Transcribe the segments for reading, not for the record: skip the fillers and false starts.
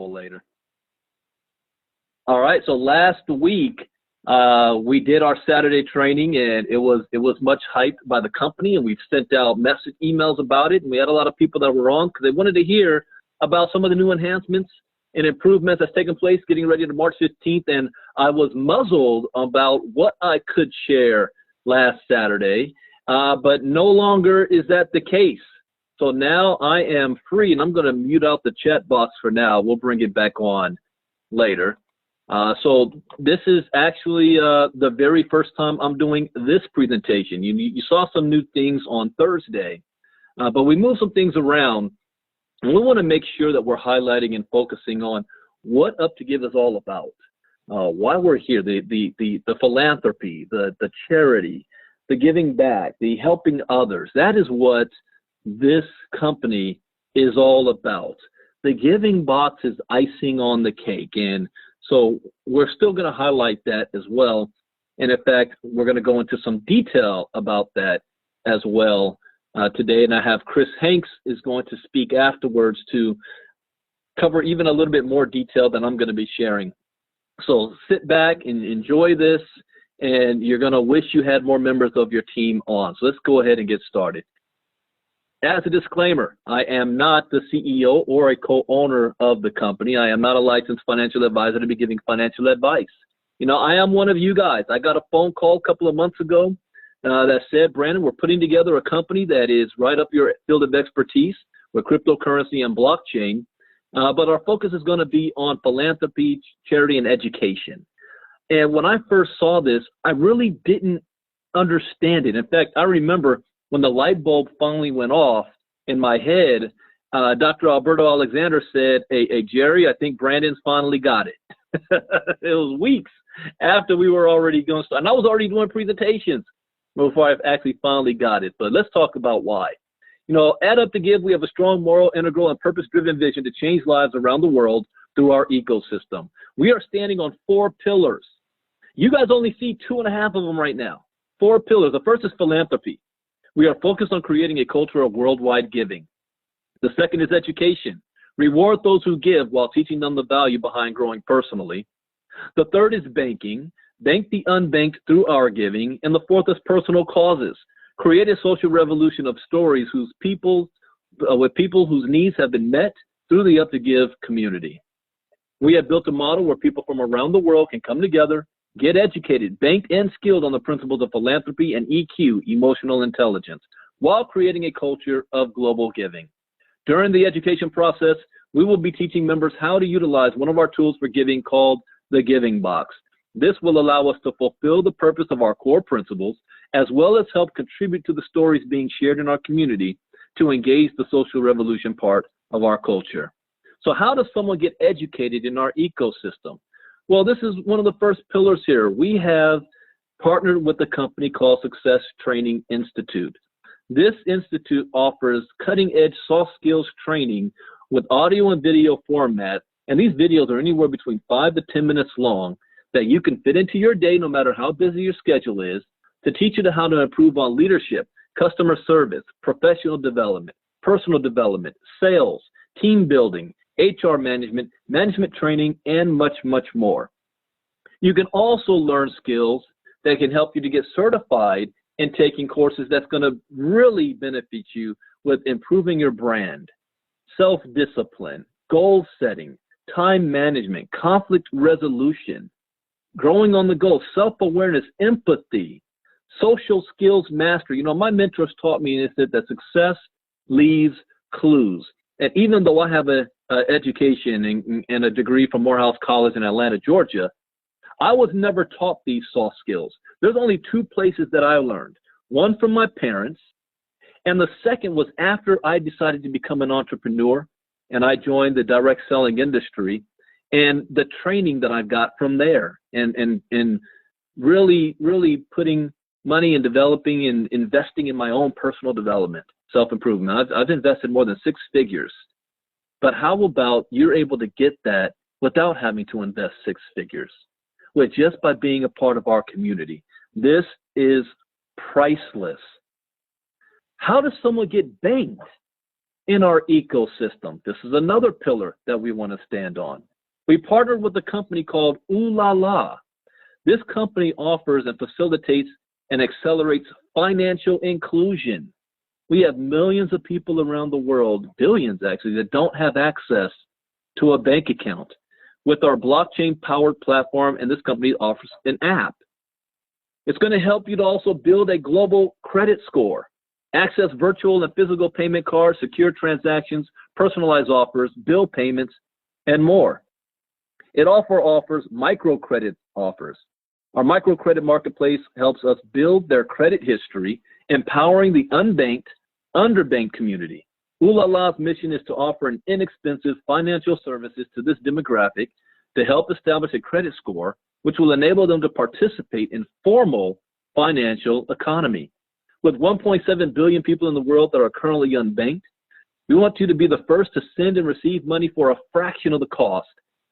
later. All right, so last week we did our Saturday training, and it was much hyped by the company, and we've sent out message emails about it, and we had a lot of people that were on because they wanted to hear about some of the new enhancements and improvements that's taking place getting ready to March 15th, and I was muzzled about what I could share last Saturday, but no longer is that the case. So now I am free, and I'm going to mute out the chat box for now. We'll bring it back on later. So this is actually the very first time I'm doing this presentation. You saw some new things on Thursday, but we moved some things around, and we want to make sure that we're highlighting and focusing on what UP2GIVE is all about, why we're here, the philanthropy, the charity, the giving back, the helping others. That is what this company is all about. The giving box is icing on the cake, and so we're still going to highlight that as well. And in fact, we're going to go into some detail about that as well today. And I have Chris Hanks is going to speak afterwards to cover even a little bit more detail than I'm going to be sharing. So sit back and enjoy this, and you're going to wish you had more members of your team on. So let's go ahead and get started. As a disclaimer, I am not the CEO or a co-owner of the company. I am not a licensed financial advisor to be giving financial advice. You know, I am one of you guys. I got a phone call a couple of months ago that said, Brandon, we're putting together a company that is right up your field of expertise with cryptocurrency and blockchain, but our focus is going to be on philanthropy, charity, and education. And when I first saw this, I really didn't understand it. In fact, I remember when the light bulb finally went off in my head, Dr. Alberto Alexander said, hey, Jerry, I think Brandon's finally got it. It was weeks after we were already going to start. And I was already doing presentations before I actually finally got it. But let's talk about why. You know, at UP2GIVE, we have a strong moral, integral, and purpose-driven vision to change lives around the world through our ecosystem. We are standing on 4 pillars. You guys only see 2.5 of them right now. 4 pillars. The first is philanthropy. We are focused on creating a culture of worldwide giving. The second is education. Reward those who give while teaching them the value behind growing personally. The third is banking. Bank the unbanked through our giving. And the fourth is personal causes. Create a social revolution of stories with people whose needs have been met through the UP2GIVE community. We have built a model where people from around the world can come together, get educated, banked, and skilled on the principles of philanthropy and EQ, emotional intelligence, while creating a culture of global giving. During the education process, we will be teaching members how to utilize one of our tools for giving called the Giving Box. This will allow us to fulfill the purpose of our core principles, as well as help contribute to the stories being shared in our community to engage the social revolution part of our culture. So how does someone get educated in our ecosystem? Well, this is one of the first pillars here. We have partnered with a company called Success Training Institute. This institute offers cutting-edge soft skills training with audio and video format, and these videos are anywhere between 5 to 10 minutes long that you can fit into your day no matter how busy your schedule is, to teach you how to improve on leadership, customer service, professional development, personal development, sales, team building, HR management, management training, and much, much more. You can also learn skills that can help you to get certified in taking courses that's going to really benefit you with improving your brand, self-discipline, goal setting, time management, conflict resolution, growing on the go, self-awareness, empathy, social skills mastery. You know, my mentors taught me that success leaves clues. And even though I have a education and a degree from Morehouse College in Atlanta, Georgia, I was never taught these soft skills. There's only 2 places that I learned. One from my parents, and the second was after I decided to become an entrepreneur, and I joined the direct selling industry, and the training that I got from there, and really putting money in developing and investing in my own personal development, self-improvement. I've invested more than 6 figures. But how about you're able to get that without having to invest 6 figures, with just by being a part of our community? This is priceless. How does someone get banked? in our ecosystem. This is another pillar that we want to stand on. We partnered with a company called UP2GIVE. This company offers and facilitates and accelerates financial inclusion. We have millions of people around the world, billions actually, that don't have access to a bank account. With our blockchain-powered platform, and this company offers an app. It's going to help you to also build a global credit score, access virtual and physical payment cards, secure transactions, personalized offers, bill payments, and more. It also offers microcredit offers. Our microcredit marketplace helps us build their credit history, empowering the unbanked, underbanked community. UP2GIVE's mission is to offer an inexpensive financial services to this demographic to help establish a credit score, which will enable them to participate in formal financial economy. With 1.7 billion people in the world that are currently unbanked, we want you to be the first to send and receive money for a fraction of the cost,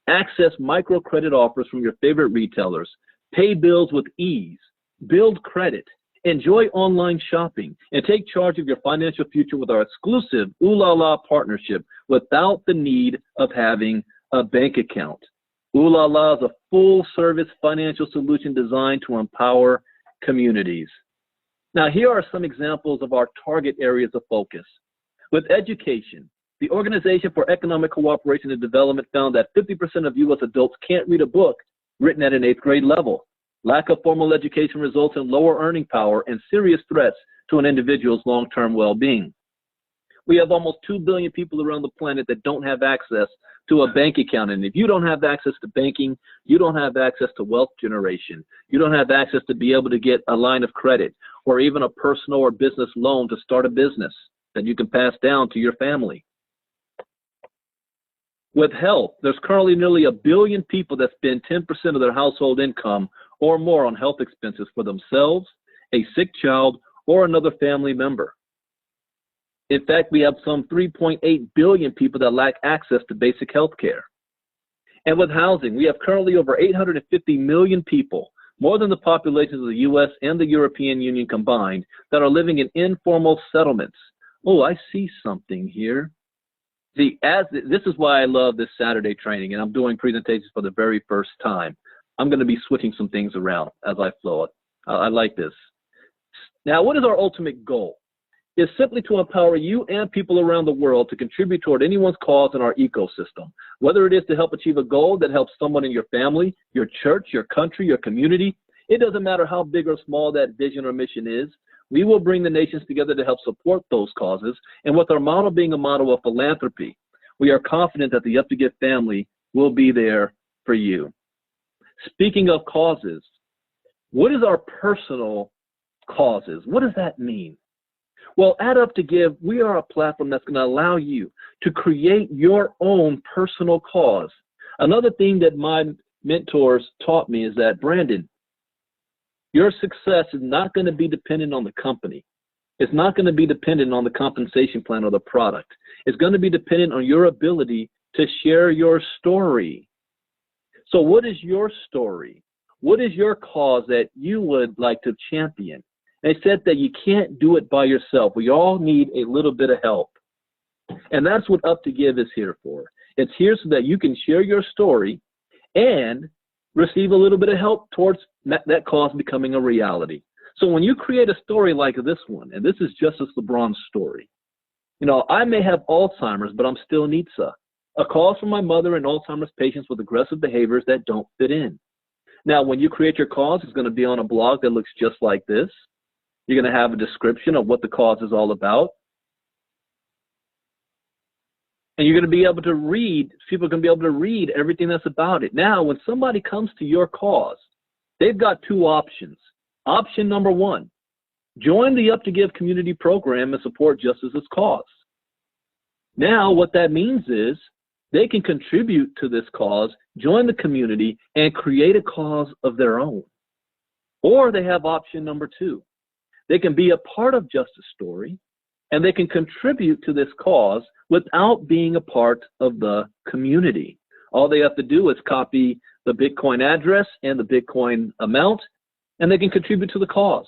access microcredit offers from your favorite retailers, pay bills with ease, build credit, enjoy online shopping, and take charge of your financial future with our exclusive UP2GIVE partnership without the need of having a bank account. UP2GIVE is a full-service financial solution designed to empower communities. Now, here are some examples of our target areas of focus. With education, the Organization for Economic Cooperation and Development found that 50% of U.S. adults can't read a book written at an 8th grade level. Lack of formal education results in lower earning power and serious threats to an individual's long-term well-being. We have almost 2 billion people around the planet that don't have access to a bank account. And if you don't have access to banking, you don't have access to wealth generation. You don't have access to be able to get a line of credit or even a personal or business loan to start a business that you can pass down to your family. With health, there's currently nearly 1 billion people that spend 10% of their household income or more on health expenses for themselves, a sick child, or another family member. In fact, we have some 3.8 billion people that lack access to basic health care. And with housing, we have currently over 850 million people, more than the populations of the US and the European Union combined, that are living in informal settlements. Oh, I see something here. See, this is why I love this Saturday training, and I'm doing presentations for the very first time. I'm going to be switching some things around as I flow it. I like this. Now, what is our ultimate goal? It's simply to empower you and people around the world to contribute toward anyone's cause in our ecosystem, whether it is to help achieve a goal that helps someone in your family, your church, your country, your community. It doesn't matter how big or small that vision or mission is. We will bring the nations together to help support those causes, and with our model being a model of philanthropy, we are confident that the UP2GIVE family will be there for you. Speaking of causes, what is our personal causes? What does that mean? Well, at UP2GIVE, we are a platform that's going to allow you to create your own personal cause. Another thing that my mentors taught me is that, Brandon, your success is not going to be dependent on the company. It's not going to be dependent on the compensation plan or the product. It's going to be dependent on your ability to share your story. So what is your story? What is your cause that you would like to champion? And they said that you can't do it by yourself. We all need a little bit of help. And that's what UP2GIVE is here for. It's here so that you can share your story and receive a little bit of help towards that cause becoming a reality. So when you create a story like this one, and this is Justice LeBron's story, you know, I may have Alzheimer's, but I'm still NHTSA. A cause from my mother and Alzheimer's patients with aggressive behaviors that don't fit in. Now, when you create your cause, it's going to be on a blog that looks just like this. You're going to have a description of what the cause is all about. And you're going to be able to read, people are going to be able to read everything that's about it. Now, when somebody comes to your cause, they've got two options. Option number one, join the UP2GIVE community program and support Justice's cause. Now, what that means is they can contribute to this cause, join the community, and create a cause of their own. Or they have option number two. They can be a part of Justice's story, and they can contribute to this cause without being a part of the community. All they have to do is copy the Bitcoin address and the Bitcoin amount, and they can contribute to the cause.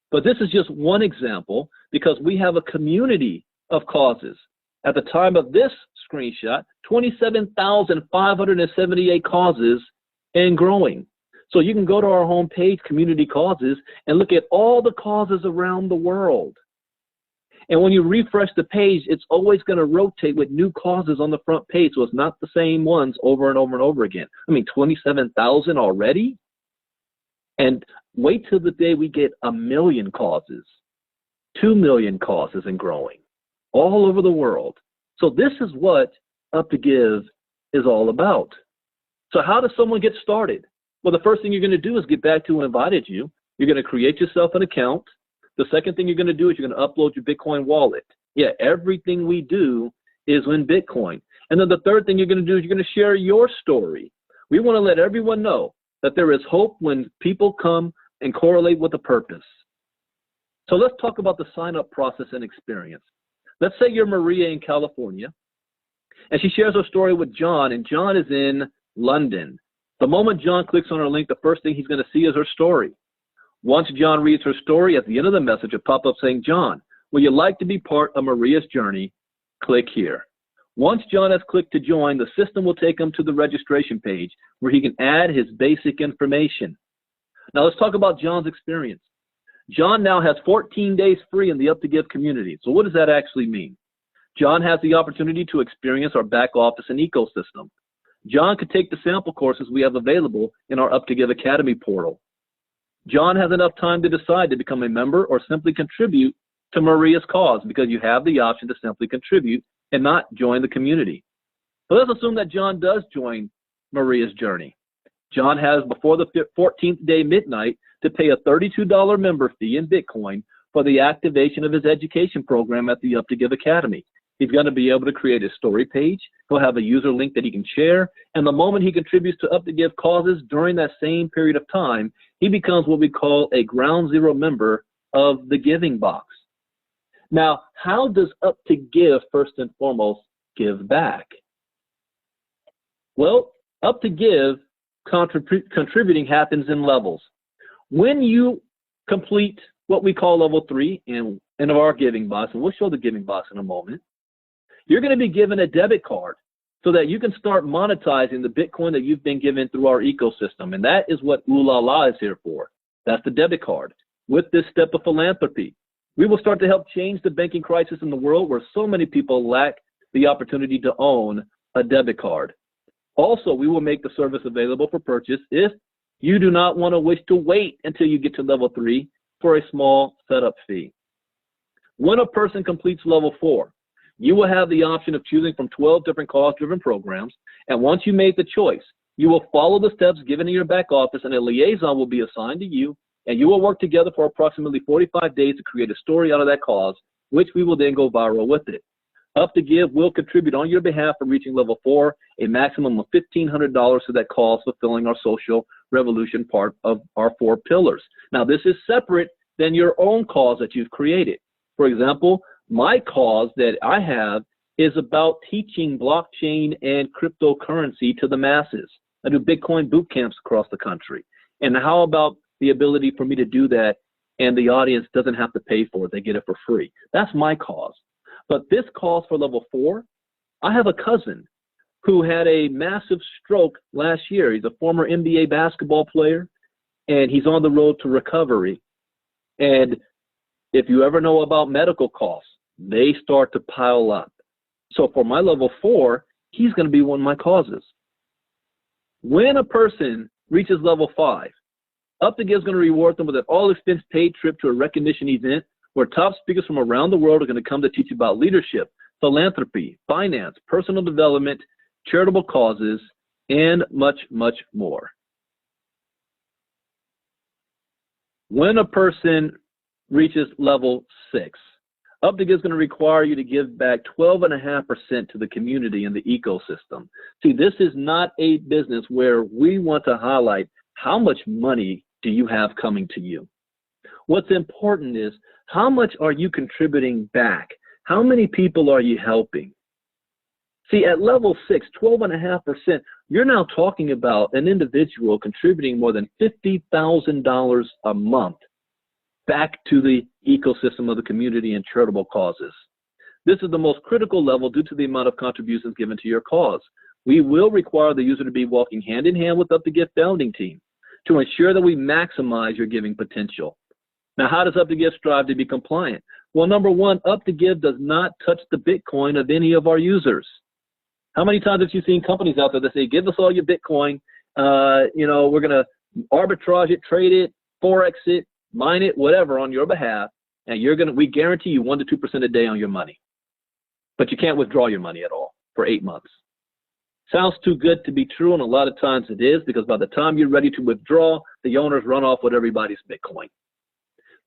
But this is just one example because we have a community of causes At the time of this screenshot, 27,578 causes and growing. So you can go to our homepage, Community Causes, and look at all the causes around the world. And when you refresh the page, it's always going to rotate with new causes on the front page, so it's not the same ones over and over and over again. I mean, 27,000 already? And wait till the day we get 1 million causes, 2 million causes and growing, all over the world. So this is what UP2GIVE is all about. So how does someone get started? Well, the first thing you're going to do is get back to who invited you. You're going to create yourself an account. The second thing you're going to do is you're going to upload your Bitcoin wallet. Yeah, everything we do is in Bitcoin. And then the third thing you're going to do is you're going to share your story. We want to let everyone know that there is hope when people come and correlate with a purpose. So let's talk about the sign-up process and experience. Let's say you're Maria in California, and she shares her story with John, and John is in London. The moment John clicks on her link, the first thing he's going to see is her story. Once John reads her story, at the end of the message, a pop-up saying, John, would you like to be part of Maria's journey? Click here. Once John has clicked to join, the system will take him to the registration page where he can add his basic information. Now let's talk about John's experience. John now has 14 days free in the UP2GIVE community. So what does that actually mean? John has the opportunity to experience our back office and ecosystem. John could take the sample courses we have available in our UP2GIVE Academy portal. John has enough time to decide to become a member or simply contribute to Maria's cause, because you have the option to simply contribute and not join the community. So let's assume that John does join Maria's journey. John has before the 14th day midnight to pay a $32 member fee in Bitcoin for the activation of his education program at the UP2GIVE Academy. He's going to be able to create a story page. He'll have a user link that he can share. And the moment he contributes to UP2GIVE causes during that same period of time, he becomes what we call a ground zero member of the giving box. Now, how does UP2GIVE first and foremost give back? Well, UP2GIVE contributing happens in levels. When you complete what we call level 3 in our giving box, and we'll show the giving box in a moment, you're going to be given a debit card so that you can start monetizing the Bitcoin that you've been given through our ecosystem. And that is what Ooh La La is here for. That's the debit card. With this step of philanthropy, we will start to help change the banking crisis in the world where so many people lack the opportunity to own a debit card. Also, we will make the service available for purchase if you do not want to wish to wait until you get to level 3 for a small setup fee. When a person completes level 4, you will have the option of choosing from 12 different cause-driven programs, and once you make the choice, you will follow the steps given in your back office, and a liaison will be assigned to you, and you will work together for approximately 45 days to create a story out of that cause, which we will then go viral with it. UP2GIVE will contribute on your behalf for reaching level 4, a maximum of $1,500 to that cause, fulfilling our social revolution part of our 4 pillars. Now, this is separate than your own cause that you've created. For example, my cause that I have is about teaching blockchain and cryptocurrency to the masses. I do Bitcoin boot camps across the country. And how about the ability for me to do that and the audience doesn't have to pay for it, they get it for free? That's my cause. But this cause for level 4, I have a cousin who had a massive stroke last year. He's a former NBA basketball player, and he's on the road to recovery. And if you ever know about medical costs, they start to pile up. So for my level 4, he's going to be one of my causes. When a person reaches level 5, UP2GIVE is going to reward them with an all-expense paid trip to a recognition event where top speakers from around the world are going to come to teach about leadership, philanthropy, finance, personal development, charitable causes, and much, much more. When a person reaches level 6, UP2GIVE is going to require you to give back 12.5% to the community and the ecosystem. See, this is not a business where we want to highlight how much money do you have coming to you. What's important is how much are you contributing back? How many people are you helping? See, at level 6, 12.5%, you're now talking about an individual contributing more than $50,000 a month back to the ecosystem of the community and charitable causes. This is the most critical level due to the amount of contributions given to your cause. We will require the user to be walking hand in hand with UP2GIVE founding team to ensure that we maximize your giving potential. Now, how does UP2GIVE strive to be compliant? Well, number one, UP2GIVE does not touch the Bitcoin of any of our users. How many times have you seen companies out there that say, give us all your Bitcoin, we're going to arbitrage it, trade it, Forex it, mine it, whatever on your behalf, and we guarantee you 1 to 2% a day on your money. But you can't withdraw your money at all for 8 months. Sounds too good to be true, and a lot of times it is, because by the time you're ready to withdraw, the owners run off with everybody's Bitcoin.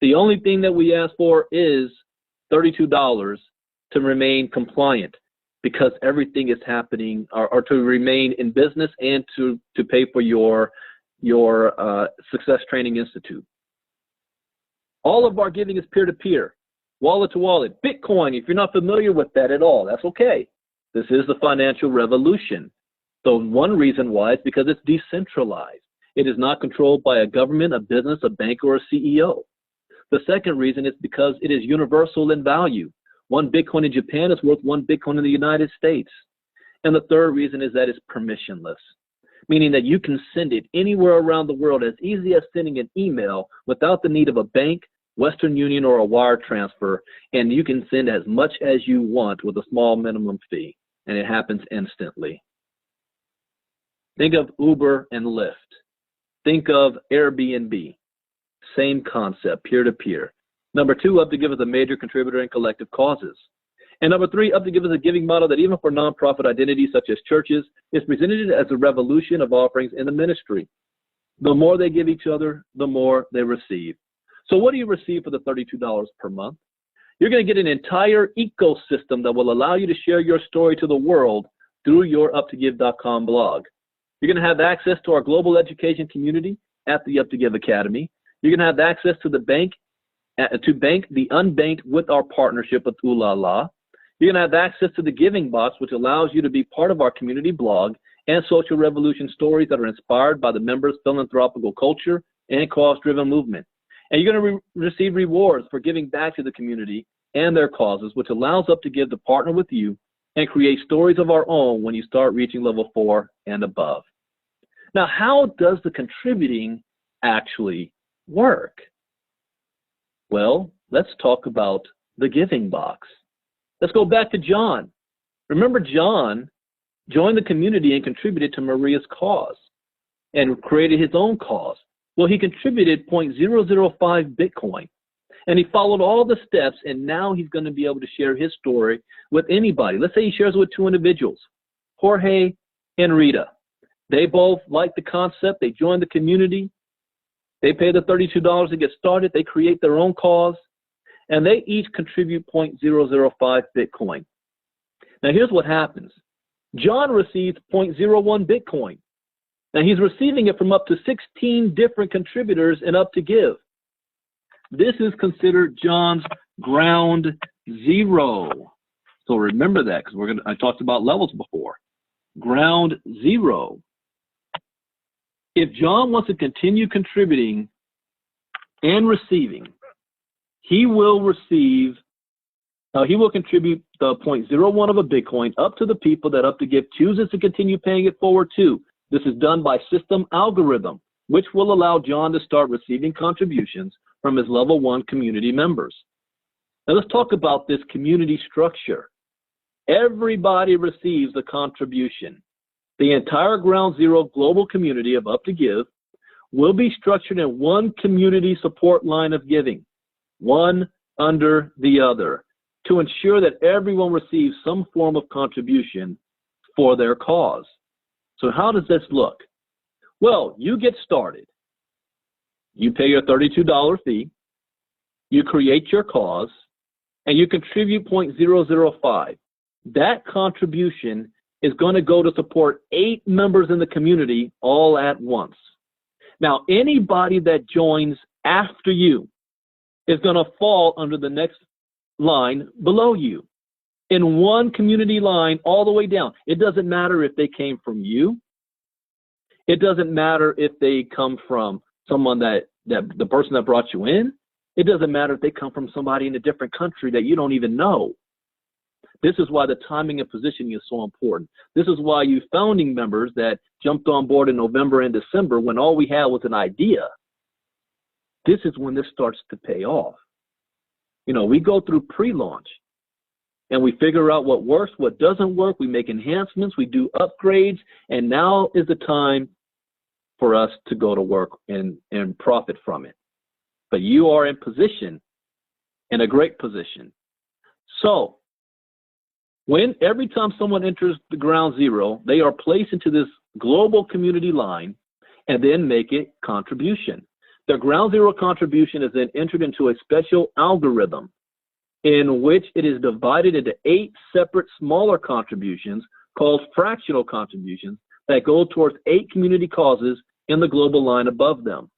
The only thing that we ask for is $32 to remain compliant, because everything is happening, or to remain in business and to pay for your Success Training Institute. All of our giving is peer-to-peer, wallet to wallet. Bitcoin, if you're not familiar with that at all, that's okay. This is the financial revolution. So one reason why is because it's decentralized. It is not controlled by a government, a business, a bank, or a CEO. The second reason is because it is universal in value. 1 Bitcoin in Japan is worth 1 Bitcoin in the United States. And the third reason is that it's permissionless, meaning that you can send it anywhere around the world as easy as sending an email without the need of a bank, Western Union, or a wire transfer, and you can send as much as you want with a small minimum fee, and it happens instantly. Think of Uber and Lyft. Think of Airbnb. Same concept, peer-to-peer. Number 2, UP2GIVE is a major contributor in collective causes. And number 3, UP2GIVE is a giving model that even for nonprofit identities such as churches is presented as a revolution of offerings in the ministry. The more they give each other, the more they receive. So what do you receive for the $32 per month? You're going to get an entire ecosystem that will allow you to share your story to the world through your UP2GIVE.com blog. You're going to have access to our global education community at the UP2GIVE Academy. You're going to have access to the bank, to bank the unbanked with our partnership with Ooh La La. You're going to have access to the Giving Box, which allows you to be part of our community blog and social revolution stories that are inspired by the members' philanthropical culture and cause-driven movement. And you're going to receive rewards for giving back to the community and their causes, which allows UP2GIVE to partner with you and create stories of our own when you start reaching level 4 and above. Now, how does the contributing actually work? Well, let's talk about the Giving Box. Let's go back to John. Remember, John joined the community and contributed to Maria's cause and created his own cause. Well, he contributed 0.005 Bitcoin, and he followed all the steps, and now he's going to be able to share his story with anybody. Let's say he shares with 2 individuals, Jorge and Rita. They both like the concept. They join the community. They pay the $32 to get started. They create their own cause, and they each contribute 0.005 Bitcoin. Now, here's what happens. John receives 0.01 Bitcoin. Now, he's receiving it from up to 16 different contributors in UP2GIVE. This is considered John's ground zero. So remember that, because I talked about levels before. Ground zero. If John wants to continue contributing and receiving, he will contribute the 0.01 of a Bitcoin up to the people that UP2GIVE chooses to continue paying it forward to. This is done by system algorithm, which will allow John to start receiving contributions from his level 1 community members. Now let's talk about this community structure. Everybody receives a contribution. The entire ground zero global community of UP2GIVE will be structured in one community support line of giving, one under the other, to ensure that everyone receives some form of contribution for their cause. So how does this look? Well, you get started. You pay your $32 fee, you create your cause, and you contribute 0.005. That contribution is going to go to support 8 members in the community all at once. Now, anybody that joins after you is going to fall under the next line below you in one community line all the way down. It doesn't matter if they came from you. It doesn't matter if they come from someone the person that brought you in. It doesn't matter if they come from somebody in a different country that you don't even know. This is why the timing and positioning is so important. This is why you founding members that jumped on board in November and December when all we had was an idea, this is when this starts to pay off. You know, we go through pre-launch and we figure out what works, what doesn't work. We make enhancements, we do upgrades, and now is the time for us to go to work and profit from it. But you are in position, in a great position. So every time someone enters the ground zero, they are placed into this global community line and then make a contribution. The ground zero contribution is then entered into a special algorithm in which it is divided into 8 separate smaller contributions called fractional contributions that go towards 8 community causes in the global line above them.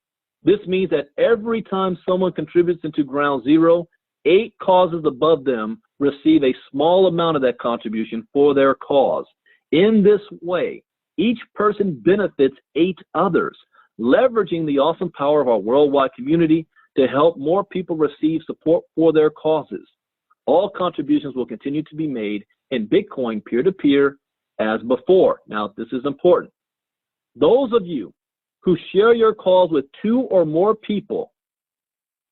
This means that every time someone contributes into ground zero, 8 causes above them receive a small amount of that contribution for their cause. In this way, each person benefits 8 others, leveraging the awesome power of our worldwide community to help more people receive support for their causes. All contributions will continue to be made in Bitcoin peer-to-peer as before. Now, this is important. Those of you who share your cause with 2 or more people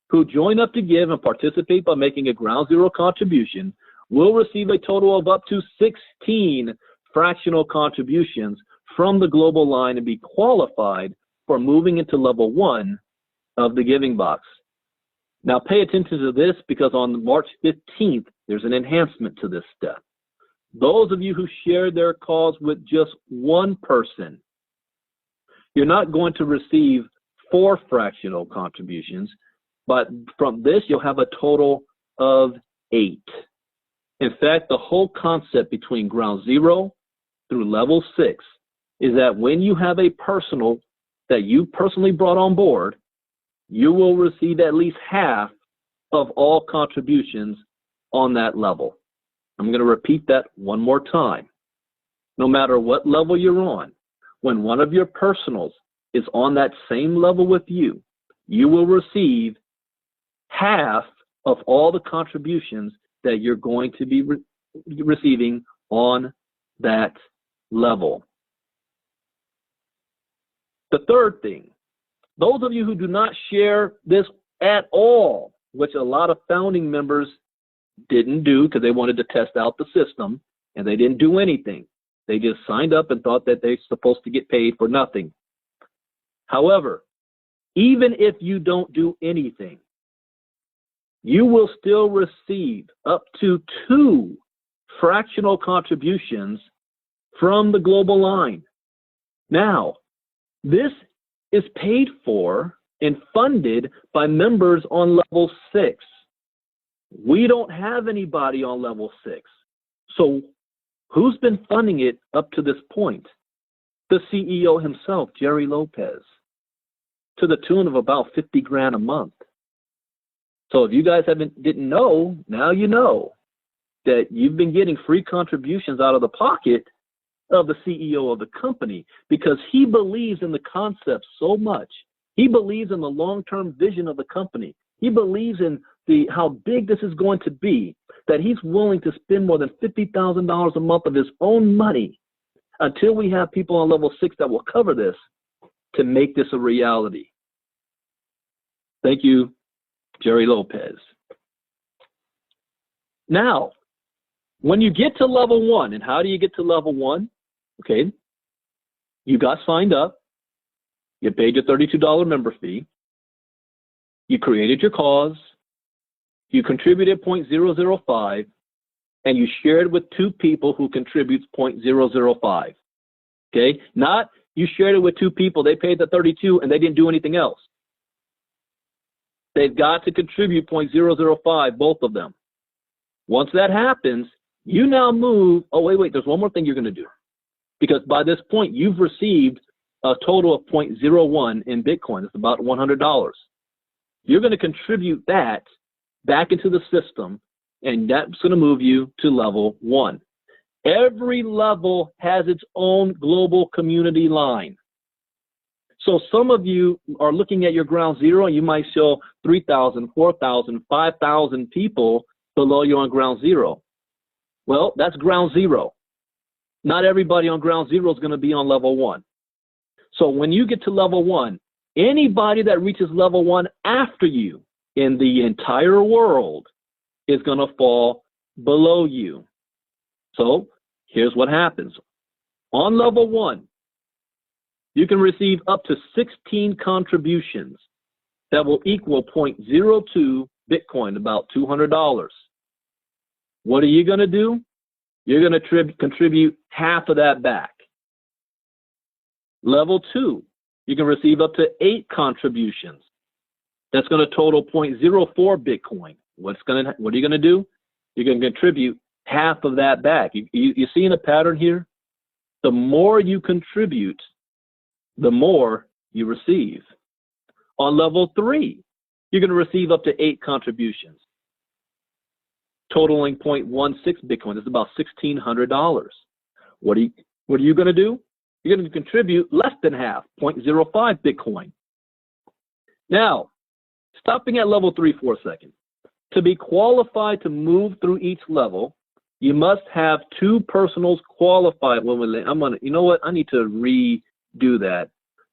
who join up to give and participate by making a ground zero contribution will receive a total of up to 16 fractional contributions from the global line and be qualified for moving into level 1 of the giving box. Now pay attention to this, because on March 15th, there's an enhancement to this step. Those of you who share their cause with just 1 person, you're not going to receive 4 fractional contributions, but from this, you'll have a total of 8. In fact, the whole concept between ground zero through level 6 is that when you have a personal that you personally brought on board, you will receive at least half of all contributions on that level. I'm going to repeat that one more time. No matter what level you're on, when one of your personals is on that same level with you, you will receive half of all the contributions that you're going to be receiving on that level. The third thing, those of you who do not share this at all, which a lot of founding members didn't do because they wanted to test out the system, and they didn't do anything. They just signed up and thought that they're supposed to get paid for nothing. However, even if you don't do anything, you will still receive up to 2 fractional contributions from the global line. Now, this is paid for and funded by members on level 6. We don't have anybody on level 6. So who's been funding it up to this point? The CEO himself, Jerry Lopez, to the tune of about 50 grand a month. So if you guys didn't know, now you know that you've been getting free contributions out of the pocket of the CEO of the company, because he believes in the concept so much. He believes in the long-term vision of the company. He believes in how big this is going to be, that he's willing to spend more than $50,000 a month of his own money until we have people on level 6 that will cover this to make this a reality. Thank you, Jerry Lopez. Now, when you get to level 1, and how do you get to level 1? Okay, you got signed up, you paid your $32 member fee, you created your cause, you contributed 0.005, and you shared with 2 people who contributes 0.005. Okay, not you shared it with 2 people, they paid the 32 and they didn't do anything else. They've got to contribute 0.005, both of them. Once that happens, you now move, oh wait, there's one more thing you're going to do. Because by this point, you've received a total of 0.01 in Bitcoin. It's about $100. You're going to contribute that back into the system, and that's going to move you to level 1. Every level has its own global community line. So some of you are looking at your ground zero, and you might show 3,000, 4,000, 5,000 people below you on ground zero. Well, that's ground zero. Not everybody on ground zero is going to be on level 1. So when you get to level 1, anybody that reaches level 1 after you in the entire world is going to fall below you. So here's what happens. On level 1, you can receive up to 16 contributions that will equal 0.02 Bitcoin, about $200. What are you going to do? You're going to contribute half of that back. Level 2, you can receive up to 8 contributions. That's going to total 0.04 Bitcoin. What are you going to do? You're going to contribute half of that back. You seeing a pattern here? The more you contribute, the more you receive. On level 3, you're going to receive up to 8 contributions, totaling 0.16 Bitcoin. That's about $1,600. What are you going to do? You're going to contribute less than half, 0.05 Bitcoin. Now, stopping at level 3 for a second. To be qualified to move through each level, you must have 2 personals qualified. You know what? I need to redo that.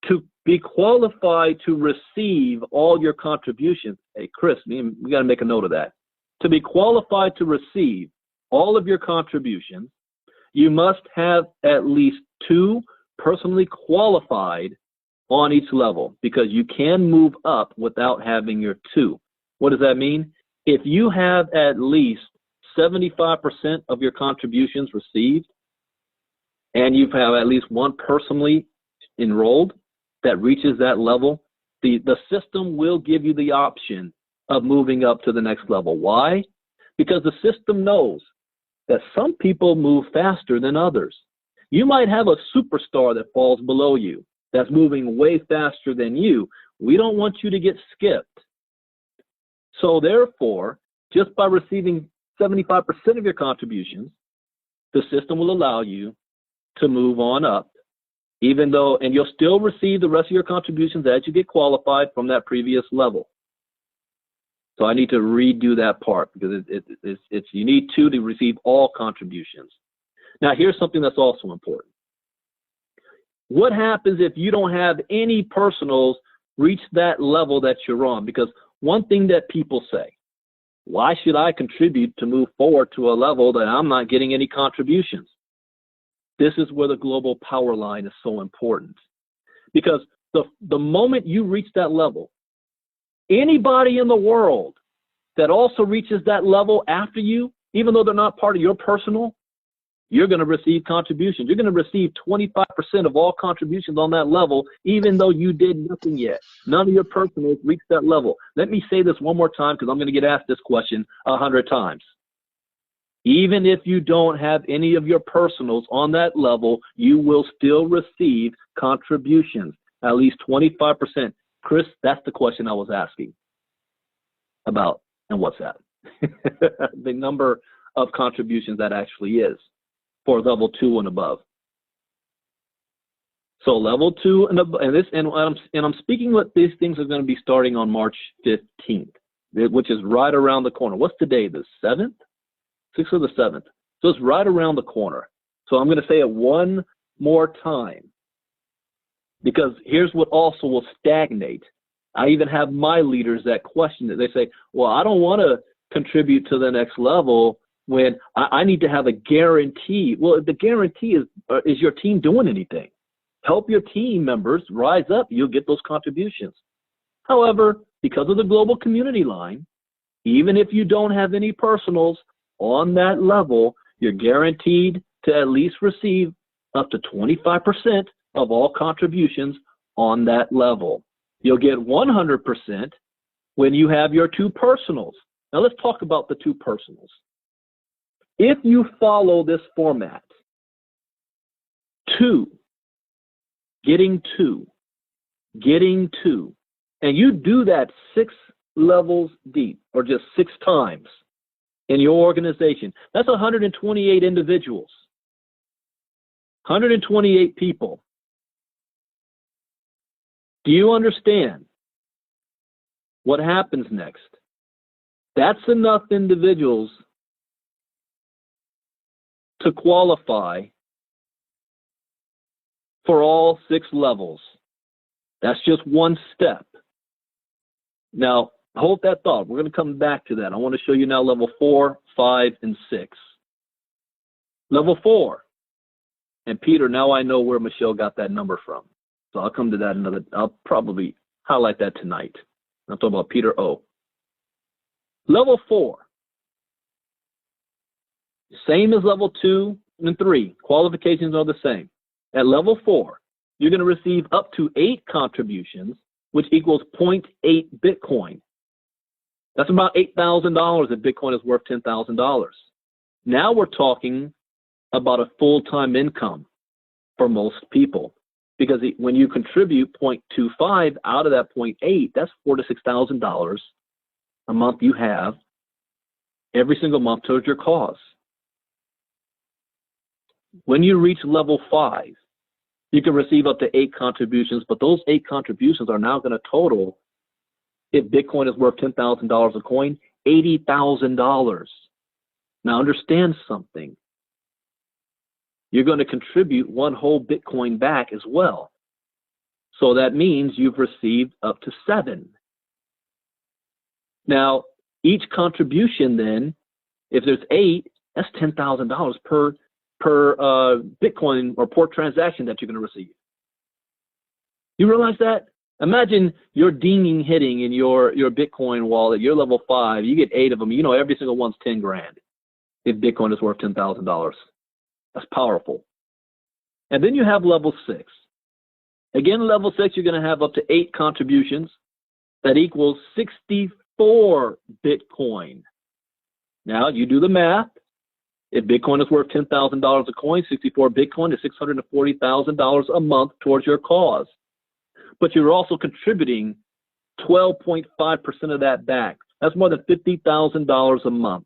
To be qualified to receive all your contributions. Hey, Chris, we got to make a note of that. To be qualified to receive all of your contributions, you must have at least 2 personally qualified on each level, because you can move up without having your 2. What does that mean? If you have at least 75% of your contributions received, and you have at least 1 personally enrolled that reaches that level, the system will give you the option of moving up to the next level. Why? Because the system knows that some people move faster than others. You might have a superstar that falls below you that's moving way faster than you. We don't want you to get skipped. So therefore, just by receiving 75% of your contributions, the system will allow you to move on up, even though, and you'll still receive the rest of your contributions as you get qualified from that previous level. So I need to redo that part, because you need 2 to receive all contributions. Now, here's something that's also important. What happens if you don't have any personals reach that level that you're on? Because one thing that people say, why should I contribute to move forward to a level that I'm not getting any contributions? This is where the global power line is so important. Because the moment you reach that level, anybody in the world that also reaches that level after you, even though they're not part of your personal, you're going to receive contributions. You're going to receive 25% of all contributions on that level, even though you did nothing yet. None of your personals reached that level. Let me say this one more time, because I'm going to get asked this question 100 times. Even if you don't have any of your personals on that level, you will still receive contributions, at least 25%. Chris, that's the question I was asking about in WhatsApp. The number of contributions that actually is for level 2 and above. So level 2 and above, and I'm speaking what these things are going to be starting on March 15th, which is right around the corner. What's today, the 7th? 6th or the 7th? So it's right around the corner. So I'm going to say it one more time, because here's what also will stagnate. I even have my leaders that question it. They say, well, I don't want to contribute to the next level when I need to have a guarantee. Well, the guarantee is your team doing anything? Help your team members rise up. You'll get those contributions. However, because of the global community line, even if you don't have any personals on that level, you're guaranteed to at least receive up to 25% of all contributions on that level. You'll get 100% when you have your 2 personals. Now let's talk about the 2 personals. If you follow this format, 2, getting 2, and you do that 6 levels deep, or just 6 times in your organization, that's 128 individuals, 128 people. Do you understand what happens next? That's enough individuals to qualify for all 6 levels. That's just one step. Now, hold that thought. We're going to come back to that. I want to show you now level 4, 5, and 6. Level 4. And Peter, now I know where Michelle got that number from. So I'll come to that I'll probably highlight that tonight. I'm talking about Peter O. Level 4. Same as level 2 and 3. Qualifications are the same. At level 4, you're going to receive up to 8 contributions, which equals 0.8 Bitcoin. That's about $8,000 if Bitcoin is worth $10,000. Now we're talking about a full-time income for most people, because when you contribute 0.25 out of that 0.8, that's $4,000 to $6,000 a month you have every single month towards your cause. When you reach level 5, you can receive up to 8 contributions, but those 8 contributions are now going to total, if Bitcoin is worth $10,000 a coin, $80,000. Now understand something. You're going to contribute 1 whole Bitcoin back as well. So that means you've received up to 7. Now, each contribution then, if there's 8, that's $10,000 per Bitcoin or per transaction that you're going to receive. You realize that? Imagine you're dinging hitting in your Bitcoin wallet, you're level 5, you get 8 of them, you know every single one's 10 grand if Bitcoin is worth $10,000. That's powerful. And then you have level 6. Again, level 6, you're going to have up to 8 contributions. That equals 64 Bitcoin. Now, you do the math. If Bitcoin is worth $10,000 a coin, 64 Bitcoin is $640,000 a month towards your cause. But you're also contributing 12.5% of that back. That's more than $50,000 a month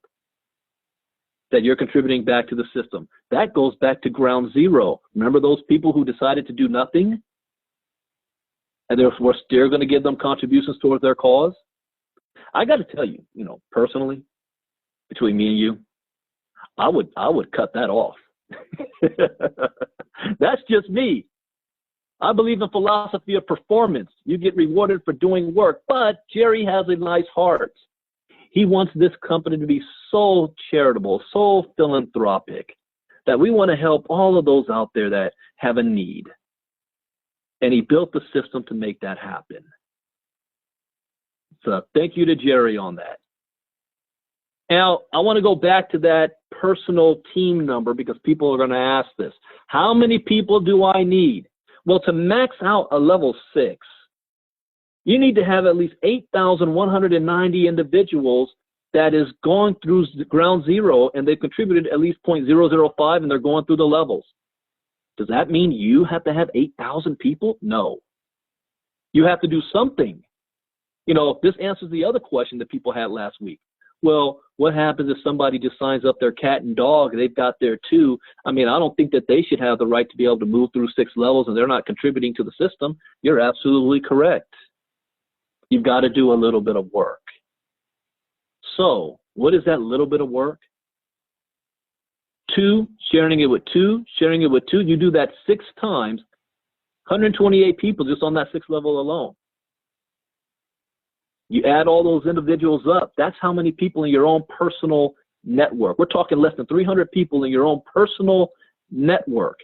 that you're contributing back to the system. That goes back to ground zero. Remember those people who decided to do nothing? And we're still going to give them contributions towards their cause? I got to tell you, personally, between me and you, I would cut that off. That's just me. I believe in philosophy of performance. You get rewarded for doing work, but Jerry has a nice heart. He wants this company to be so charitable, so philanthropic, that we want to help all of those out there that have a need. And he built the system to make that happen. So thank you to Jerry on that. Now, I want to go back to that personal team number because people are going to ask this. How many people do I need? Well, to max out a level 6, you need to have at least 8,190 individuals that is going through ground zero and they've contributed at least 0.005 and they're going through the levels. Does that mean you have to have 8,000 people? No. You have to do something. This answers the other question that people had last week. Well, what happens if somebody just signs up their cat and dog, they've got there too? I don't think that they should have the right to be able to move through 6 levels and they're not contributing to the system. You're absolutely correct. You've got to do a little bit of work. So, what is that little bit of work? 2, sharing it with 2, sharing it with 2. You do that 6 times, 128 people just on that 6th level alone. You add all those individuals up, that's how many people in your own personal network. We're talking less than 300 people in your own personal network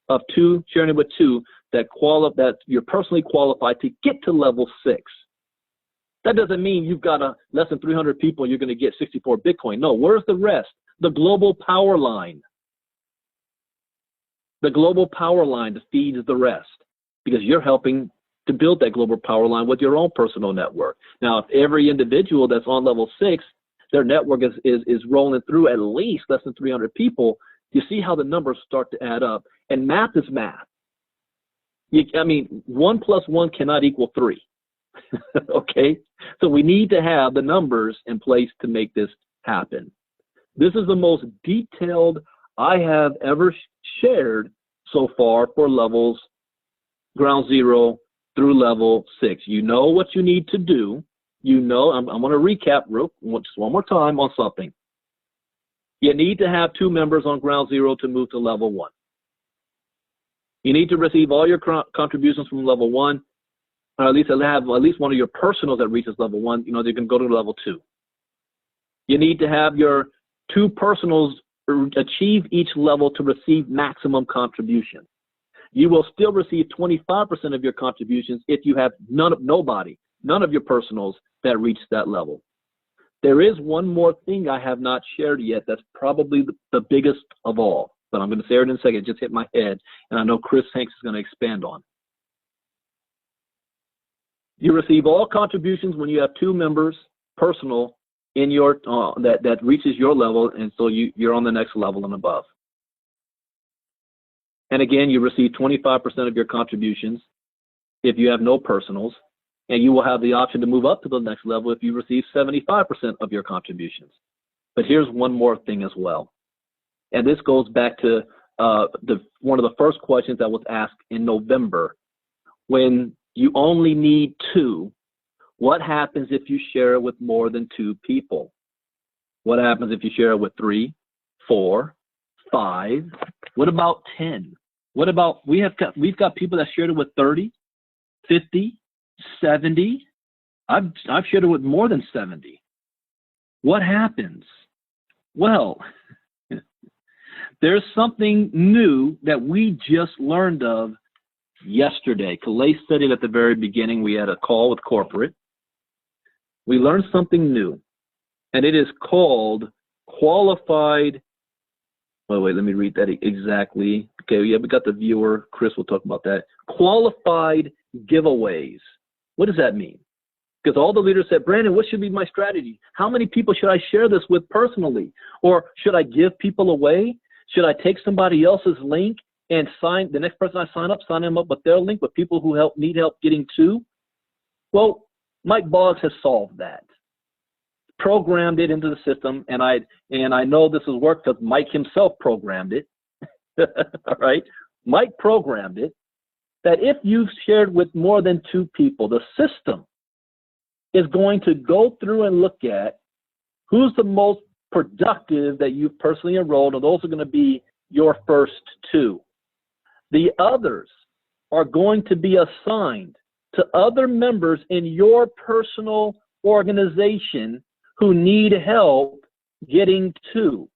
of 2, sharing it with 2, that you're personally qualified to get to level 6. That doesn't mean you've got less than 300 people and you're going to get 64 Bitcoin. No, where's the rest? The global power line. The global power line feeds the rest because you're helping to build that global power line with your own personal network. Now, if every individual that's on level 6, their network is rolling through at least less than 300 people, you see how the numbers start to add up. And math is math. 1 plus 1 cannot equal 3. Okay? So we need to have the numbers in place to make this happen. This is the most detailed I have ever shared so far for levels ground zero through level 6. You know what you need to do. I'm going to recap just one more time on something. You need to have 2 members on ground zero to move to level 1. You need to receive all your contributions from level 1, or at least have at least one of your personals that reaches level 1. You know, they can go to level 2. You need to have your 2 personals achieve each level to receive maximum contribution. You will still receive 25% of your contributions if you have none of your personals that reach that level. There is one more thing I have not shared yet that's probably the biggest of all, but I'm going to say it in a second. It just hit my head, and I know Chris Hanks is going to expand on. You receive all contributions when you have 2 members personal in your that reaches your level, and so you're on the next level and above. And again, you receive 25% of your contributions if you have no personals, and you will have the option to move up to the next level if you receive 75% of your contributions. But here's one more thing as well, and this goes back to one of the first questions that was asked in November. When you only need 2, what happens if you share it with more than 2 people? What happens if you share it with 3, 4, 5? What about 10? What about we've got people that shared it with 30, 50, 70. I've shared it with more than 70. What happens? Well, there's something new that we just learned of yesterday. Calais said it at the very beginning. We had a call with corporate. We learned something new, and it is called qualified. Oh, wait, let me read that exactly. Okay, yeah, we got the viewer. Chris will talk about that. Qualified giveaways. What does that mean? Because all the leaders said, Brandon, what should be my strategy? How many people should I share this with personally? Or should I give people away? Should I take somebody else's link and the next person I sign them up with their link with people who need help getting to? Well, Mike Boggs has solved that, programmed it into the system, and I know this has worked because Mike himself programmed it. All right, Mike programmed it that if you've shared with more than 2 people, the system is going to go through and look at who's the most productive that you've personally enrolled, and those are going to be your first 2. The others are going to be assigned to other members in your personal organization who need help getting to.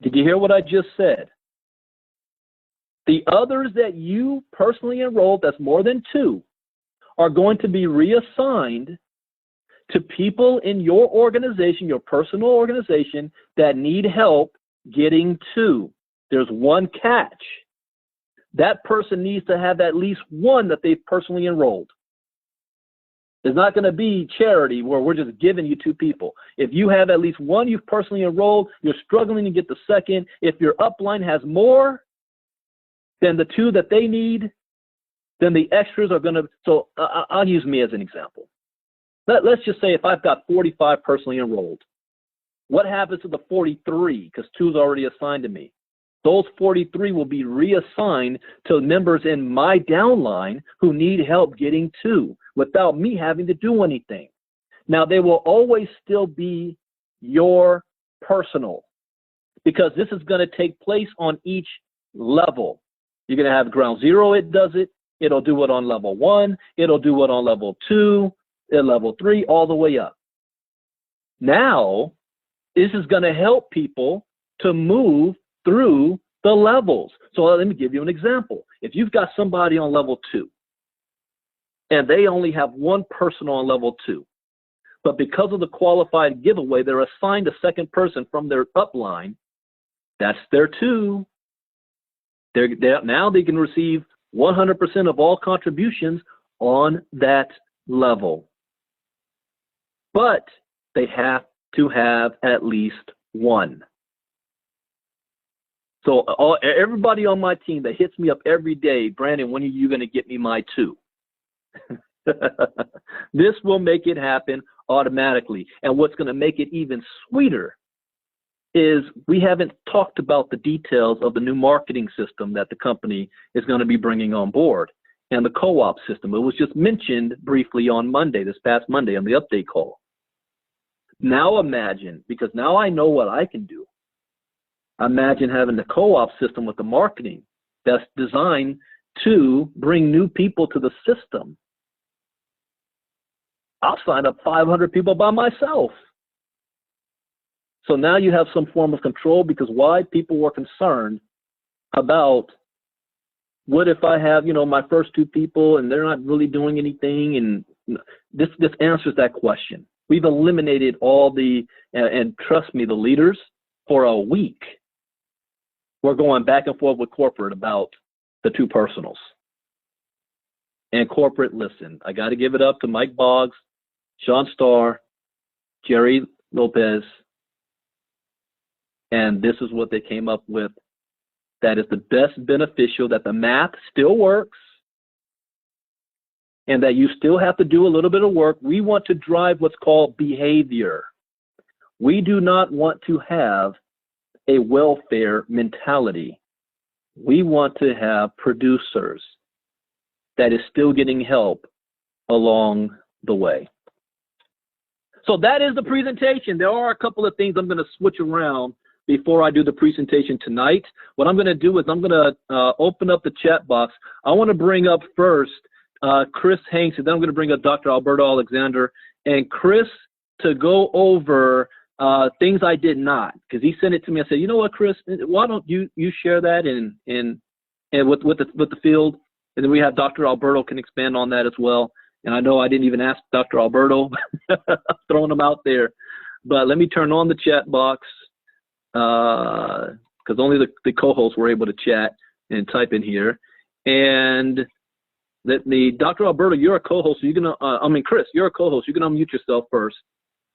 Did you hear what I just said? The others that you personally enrolled, that's more than 2, are going to be reassigned to people in your organization, your personal organization, that need help getting to. There's one catch. That person needs to have at least 1 that they've personally enrolled. It's not going to be charity where we're just giving you 2 people. If you have at least 1 you've personally enrolled, you're struggling to get the second. If your upline has more than the 2 that they need, then the extras are going to, so I'll use me as an example. Let's just say if I've got 45 personally enrolled, what happens to the 43? Because 2 is already assigned to me. Those 43 will be reassigned to members in my downline who need help getting to without me having to do anything. Now, they will always still be your personal, because this is going to take place on each level. You're going to have ground zero, it does it. It'll do it on level 1. It'll do it on level 2, and level 3, all the way up. Now, this is going to help people to move through the levels. So let me give you an example. If you've got somebody on level 2 and they only have 1 person on level 2, but because of the qualified giveaway, they're assigned a second person from their upline, that's their 2. Now they can receive 100% of all contributions on that level. But they have to have at least 1. So everybody on my team that hits me up every day, Brandon, when are you going to get me my 2? This will make it happen automatically. And what's going to make it even sweeter is we haven't talked about the details of the new marketing system that the company is going to be bringing on board and the co-op system. It was just mentioned briefly on Monday, this past Monday on the update call. Now imagine, because now I know what I can do. Imagine having the co-op system with the marketing that's designed to bring new people to the system. I'll sign up 500 people by myself. So now you have some form of control, because why? People were concerned about, what if I have, my first 2 people and they're not really doing anything? And this answers that question. We've eliminated all and trust me, the leaders, for a week, we're going back and forth with corporate about the 2 personals. And corporate, listen, I got to give it up to Mike Boggs, Sean Starr, Jerry Lopez, and this is what they came up with. That is the best beneficial, that the math still works, and that you still have to do a little bit of work. We want to drive what's called behavior. We do not want to have a welfare mentality. We want to have producers that is still getting help along the way. So that is the presentation. There are a couple of things I'm going to switch around before I do the presentation tonight. What I'm going to do is I'm going to open up the chat box. I want to bring up first Chris Hanks, and then I'm going to bring up Dr. Alberto Alexander. And Chris, to go over things I did not, because he sent it to me. I said, you know what, Chris, why don't you share that in with the field, and then we have Dr. Alberto can expand on that as well. And I know I didn't even ask Dr. Alberto, throwing him out there, but let me turn on the chat box, because only the co-hosts were able to chat and type in here. And Dr. Alberto, you're a co-host, so you're gonna, Chris, you're a co-host. You can unmute yourself first.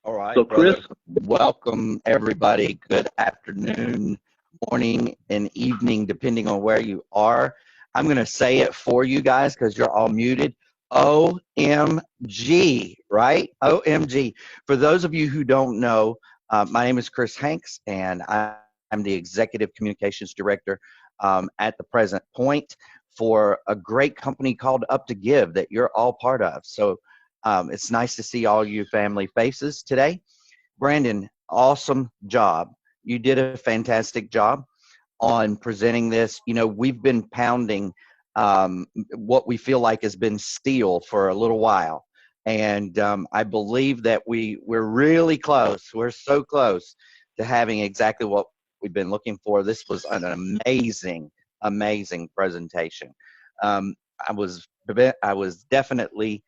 All right. So Chris, welcome everybody. Good afternoon, morning, and evening, depending on where you are. I'm going to say it for you guys because you're all muted. OMG, right? OMG. For those of you who don't know, my name is Chris Hanks, and I'm the Executive Communications Director at the present point for a great company called UP2GIVE that you're all part of. So it's nice to see all you family faces today. Brandon, awesome job. You did a fantastic job on presenting this. We've been pounding what we feel like has been steel for a little while. And I believe that we're really close. We're so close to having exactly what we've been looking for. This was an amazing presentation. I was definitely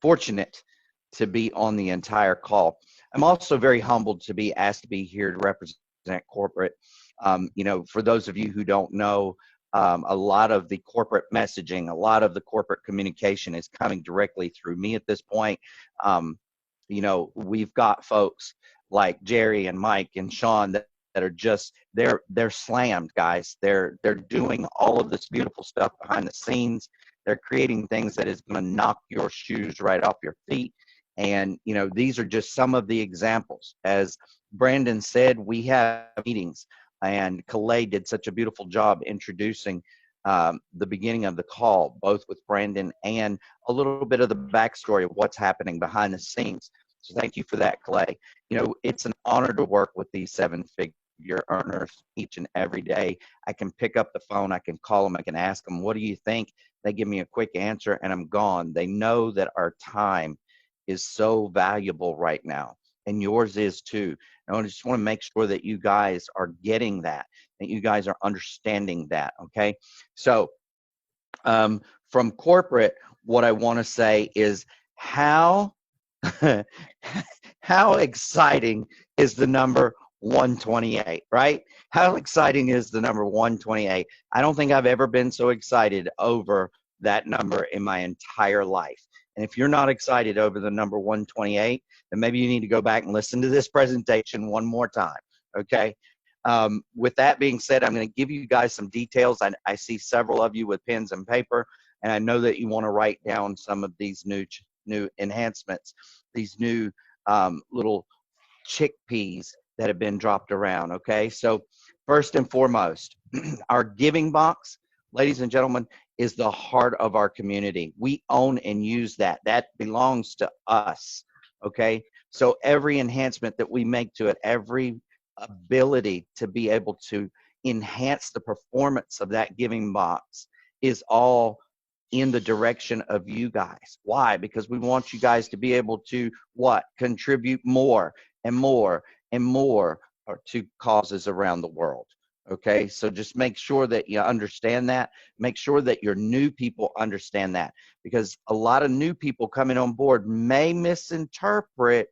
fortunate to be on the entire call. I'm also very humbled to be asked to be here to represent corporate. For those of you who don't know, a lot of the corporate messaging, a lot of the corporate communication is coming directly through me at this point. We've got folks like Jerry and Mike and Sean that are just, they're slammed, guys. They're doing all of this beautiful stuff behind the scenes. They're creating things that is going to knock your shoes right off your feet. And, these are just some of the examples. As Brandon said, we have meetings, and Calais did such a beautiful job introducing the beginning of the call, both with Brandon and a little bit of the backstory of what's happening behind the scenes. So thank you for that, Calais. It's an honor to work with these 7-figure earners each and every day. I can pick up the phone, I can call them, I can ask them, what do you think? They give me a quick answer and I'm gone. They know that our time is so valuable right now, and yours is too. And I just want to make sure that you guys are getting that you guys are understanding that, okay? So from corporate, what I want to say is how exciting is the number 128, right? How exciting is the number 128? I don't think I've ever been so excited over that number in my entire life. And if you're not excited over the number 128, then maybe you need to go back and listen to this presentation one more time, okay? With that being said, I'm going to give you guys some details. I see several of you with pens and paper, and I know that you want to write down some of these new enhancements, these new little chickpeas that have been dropped around, okay? So first and foremost, our giving box, ladies and gentlemen, is the heart of our community. We own and use that. That belongs to us, okay? So every enhancement that we make to it, every ability to be able to enhance the performance of that giving box is all in the direction of you guys. Why? Because we want you guys to be able to what? Contribute more and more and more to causes around the world. Okay, so just make sure that you understand that. Make sure that your new people understand that, because a lot of new people coming on board may misinterpret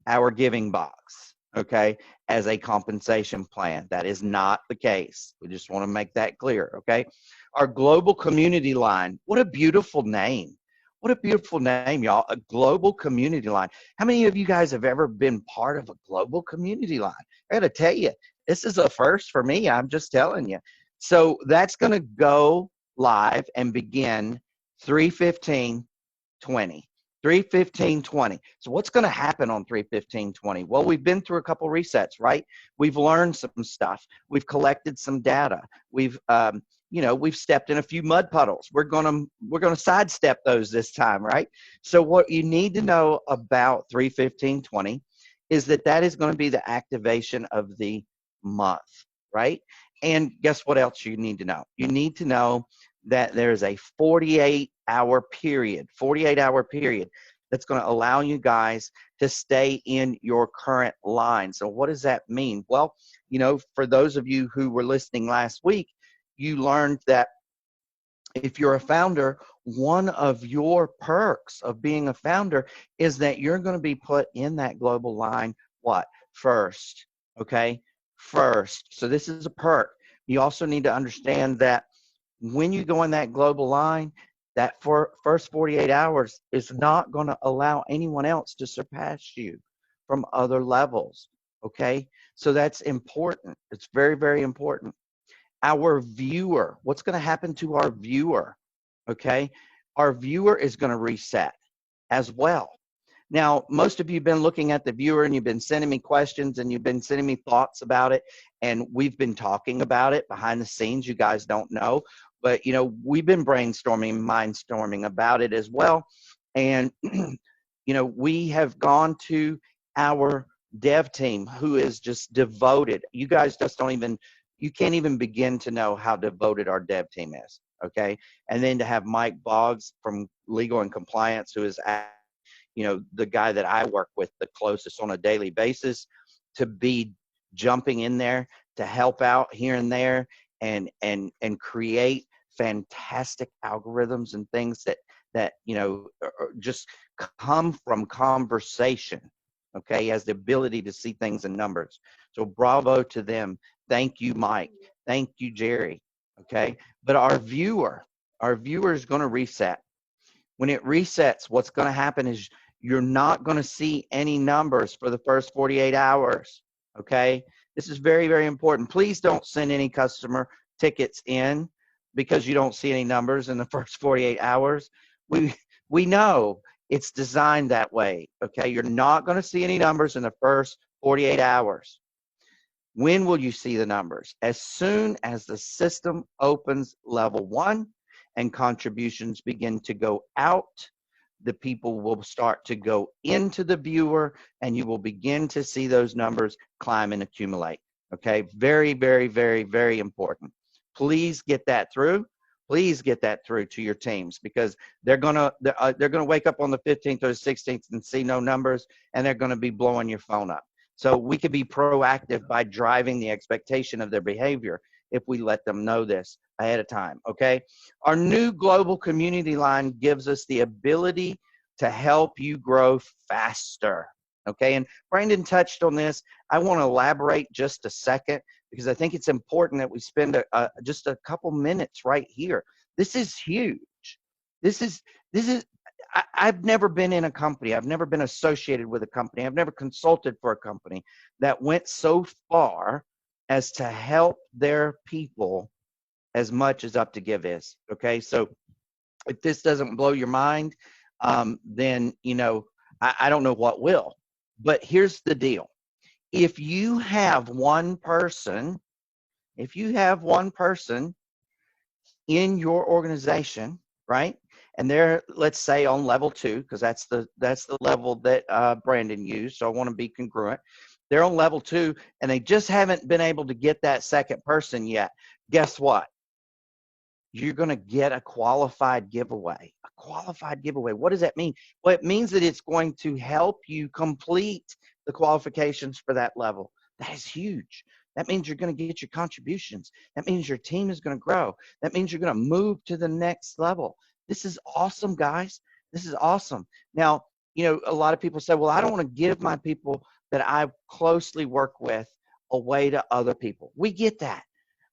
our giving box, okay, as a compensation plan. That is not the case. We just want to make that clear, okay? Our global community line, what a beautiful name. What a beautiful name, y'all. A global community line. How many of you guys have ever been part of a global community line? I got to tell you, this is a first for me. I'm just telling you. So that's going to go live and begin 3/15/20. 3/15/20. So what's going to happen on 3/15/20? Well, we've been through a couple resets, right? We've learned some stuff. We've collected some data. We've we've stepped in a few mud puddles. We're gonna sidestep those this time, right? So what you need to know about 3/15/20 is that is going to be the activation of the month, right? And guess what else you need to know? You need to know that there's a 48-hour period, 48-hour period that's going to allow you guys to stay in your current line. So what does that mean? Well, for those of you who were listening last week, you learned that if you're a founder, one of your perks of being a founder is that you're going to be put in that global line, what? First, okay? First. So this is a perk. You also need to understand that when you go in that global line, that first 48 hours is not going to allow anyone else to surpass you from other levels, okay? So that's important. It's very, very important. Our viewer, what's going to happen to our viewer, okay? Our viewer is going to reset as well. Now, most of you have been looking at the viewer and you've been sending me questions and you've been sending me thoughts about it, and we've been talking about it behind the scenes. You guys don't know, but we've been brainstorming, mindstorming about it as well. And we have gone to our dev team, who is just devoted. You guys just you can't even begin to know how devoted our dev team is, okay? And then to have Mike Boggs from Legal and Compliance, who is the guy that I work with the closest on a daily basis, to be jumping in there to help out here and there and create fantastic algorithms and things that just come from conversation. Okay, he has the ability to see things in numbers. So bravo to them. Thank you, Mike. Thank you, Jerry. Okay, but our viewer is going to reset. When it resets, what's going to happen is you're not going to see any numbers for the first 48 hours. Okay, this is very, very important. Please don't send any customer tickets in because you don't see any numbers in the first 48 hours. We know it's designed that way. Okay, you're not going to see any numbers in the first 48 hours. When will you see the numbers? As soon as the system opens level 1 and contributions begin to go out, the people will start to go into the viewer and you will begin to see those numbers climb and accumulate. Okay, very, very, very, very important. Please get that through. Please get that through to your teams, because they're gonna wake up on the 15th or the 16th and see no numbers, and they're gonna be blowing your phone up. So we could be proactive by driving the expectation of their behavior if we let them know this ahead of time, okay? Our new global community line gives us the ability to help you grow faster, okay? And Brandon touched on this. I want to elaborate just a second, because I think it's important that we spend just a couple minutes right here. This is huge. I've never been in a company. I've never been associated with a company. I've never consulted for a company that went so far as to help their people as much as UP2GIVE is. Okay, so if this doesn't blow your mind, then I don't know what will. But here's the deal: if you have one person in your organization, right, and they're, let's say, on level 2, because that's the level that Brandon used. So I want to be congruent. They're on level 2, and they just haven't been able to get that second person yet. Guess what? You're going to get a qualified giveaway. A qualified giveaway. What does that mean? Well, it means that it's going to help you complete the qualifications for that level. That is huge. That means you're going to get your contributions. That means your team is going to grow. That means you're going to move to the next level. This is awesome, guys. This is awesome. Now, you know, a lot of people say, well, I don't want to give my people that I closely work with away to other people. We get that.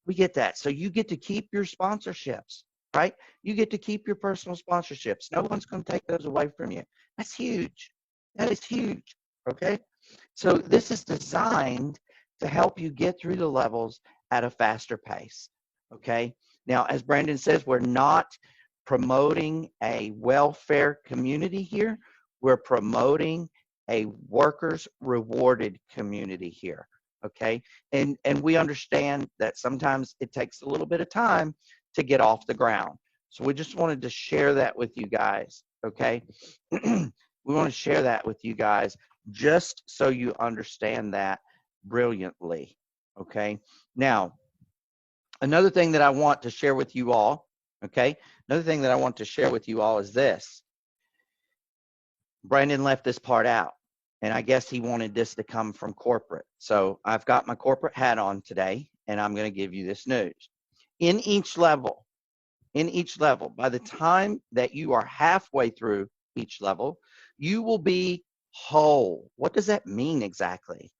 We get that. So you get to keep your sponsorships, right? You get to keep your personal sponsorships. No one's going to take those away from you. That's huge. That is huge. Okay. So this is designed to help you get through the levels at a faster pace. Okay. Now, as Brandon says, we're not promoting a welfare community here. We're promoting a workers rewarded community here. Okay. And we understand that sometimes it takes a little bit of time to get off the ground. So we just wanted to share that with you guys. Okay. We want to share that with you guys just so you understand that brilliantly. Okay. Now, another thing that I want to share with you all, okay, another thing that I want to share with you all is this. Brandon left this part out, and I guess he wanted this to come from corporate. So I've got my corporate hat on today, and I'm going to give you this news. In each level, by the time that you are halfway through each level, you will be whole. What does that mean exactly?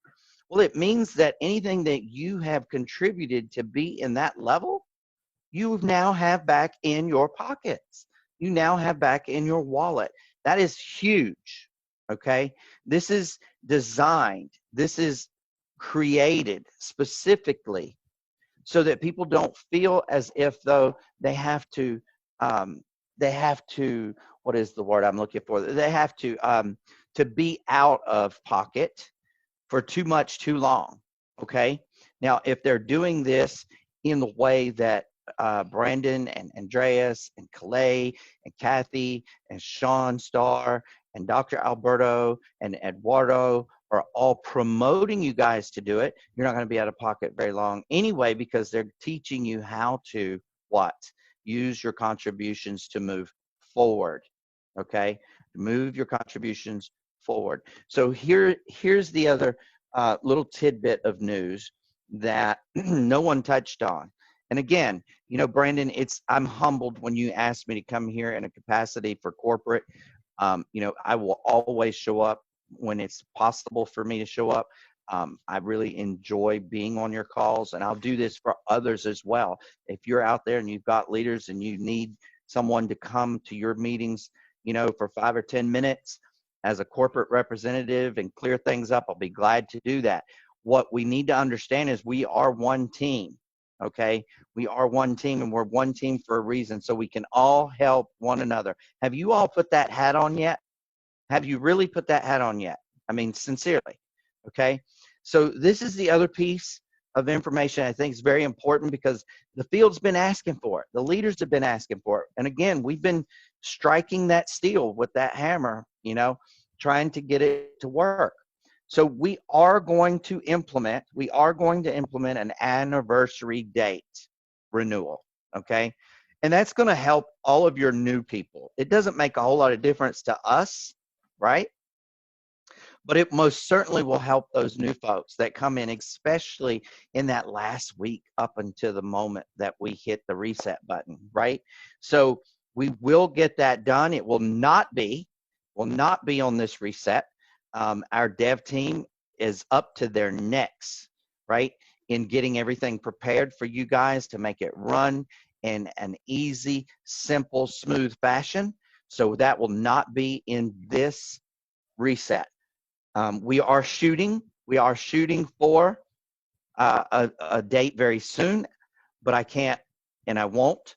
Well, it means that anything that you have contributed to be in that level, you now have back in your pockets. You now have back in your wallet. That is huge, okay? This is designed, this is created specifically so that people don't feel as if though they have to, what is the word I'm looking for? They have to be out of pocket for too much too long, okay? Now, if they're doing this in the way that Brandon and Andreas and Calais and Kathy and Sean Starr and Dr. Alberto and Eduardo are all promoting you guys to do it, you're not going to be out of pocket very long anyway, because they're teaching you how to what? Use your contributions to move forward, okay? Move your contributions forward. So here's the other little tidbit of news that no one touched on. And again, you know, Brandon, I'm humbled when you asked me to come here in a capacity for corporate. You know, I will always show up when it's possible for me to show up. I really enjoy being on your calls, and I'll do this for others as well. If you're out there and you've got leaders and you need someone to come to your meetings, you know, for 5 or 10 minutes as a corporate representative and clear things up, I'll be glad to do that. What we need to understand is we are one team. Okay, we are one team, and we're one team for a reason, so we can all help one another. Have you all put that hat on yet? Have you really put that hat on yet? I mean, sincerely. Okay, so this is the other piece of information I think is very important, because the field's been asking for it. The leaders have been asking for it. And again, we've been striking that steel with that hammer, you know, trying to get it to work. So we are going to implement an anniversary date renewal, okay? And that's going to help all of your new people. It doesn't make a whole lot of difference to us, right? But it most certainly will help those new folks that come in, especially in that last week up until the moment that we hit the reset button, right? So we will get that done. It will not be on this reset. Our dev team is up to their necks, right, in getting everything prepared for you guys to make it run in an easy, simple, smooth fashion. So that will not be in this reset. We are shooting for a date very soon, but I can't and I won't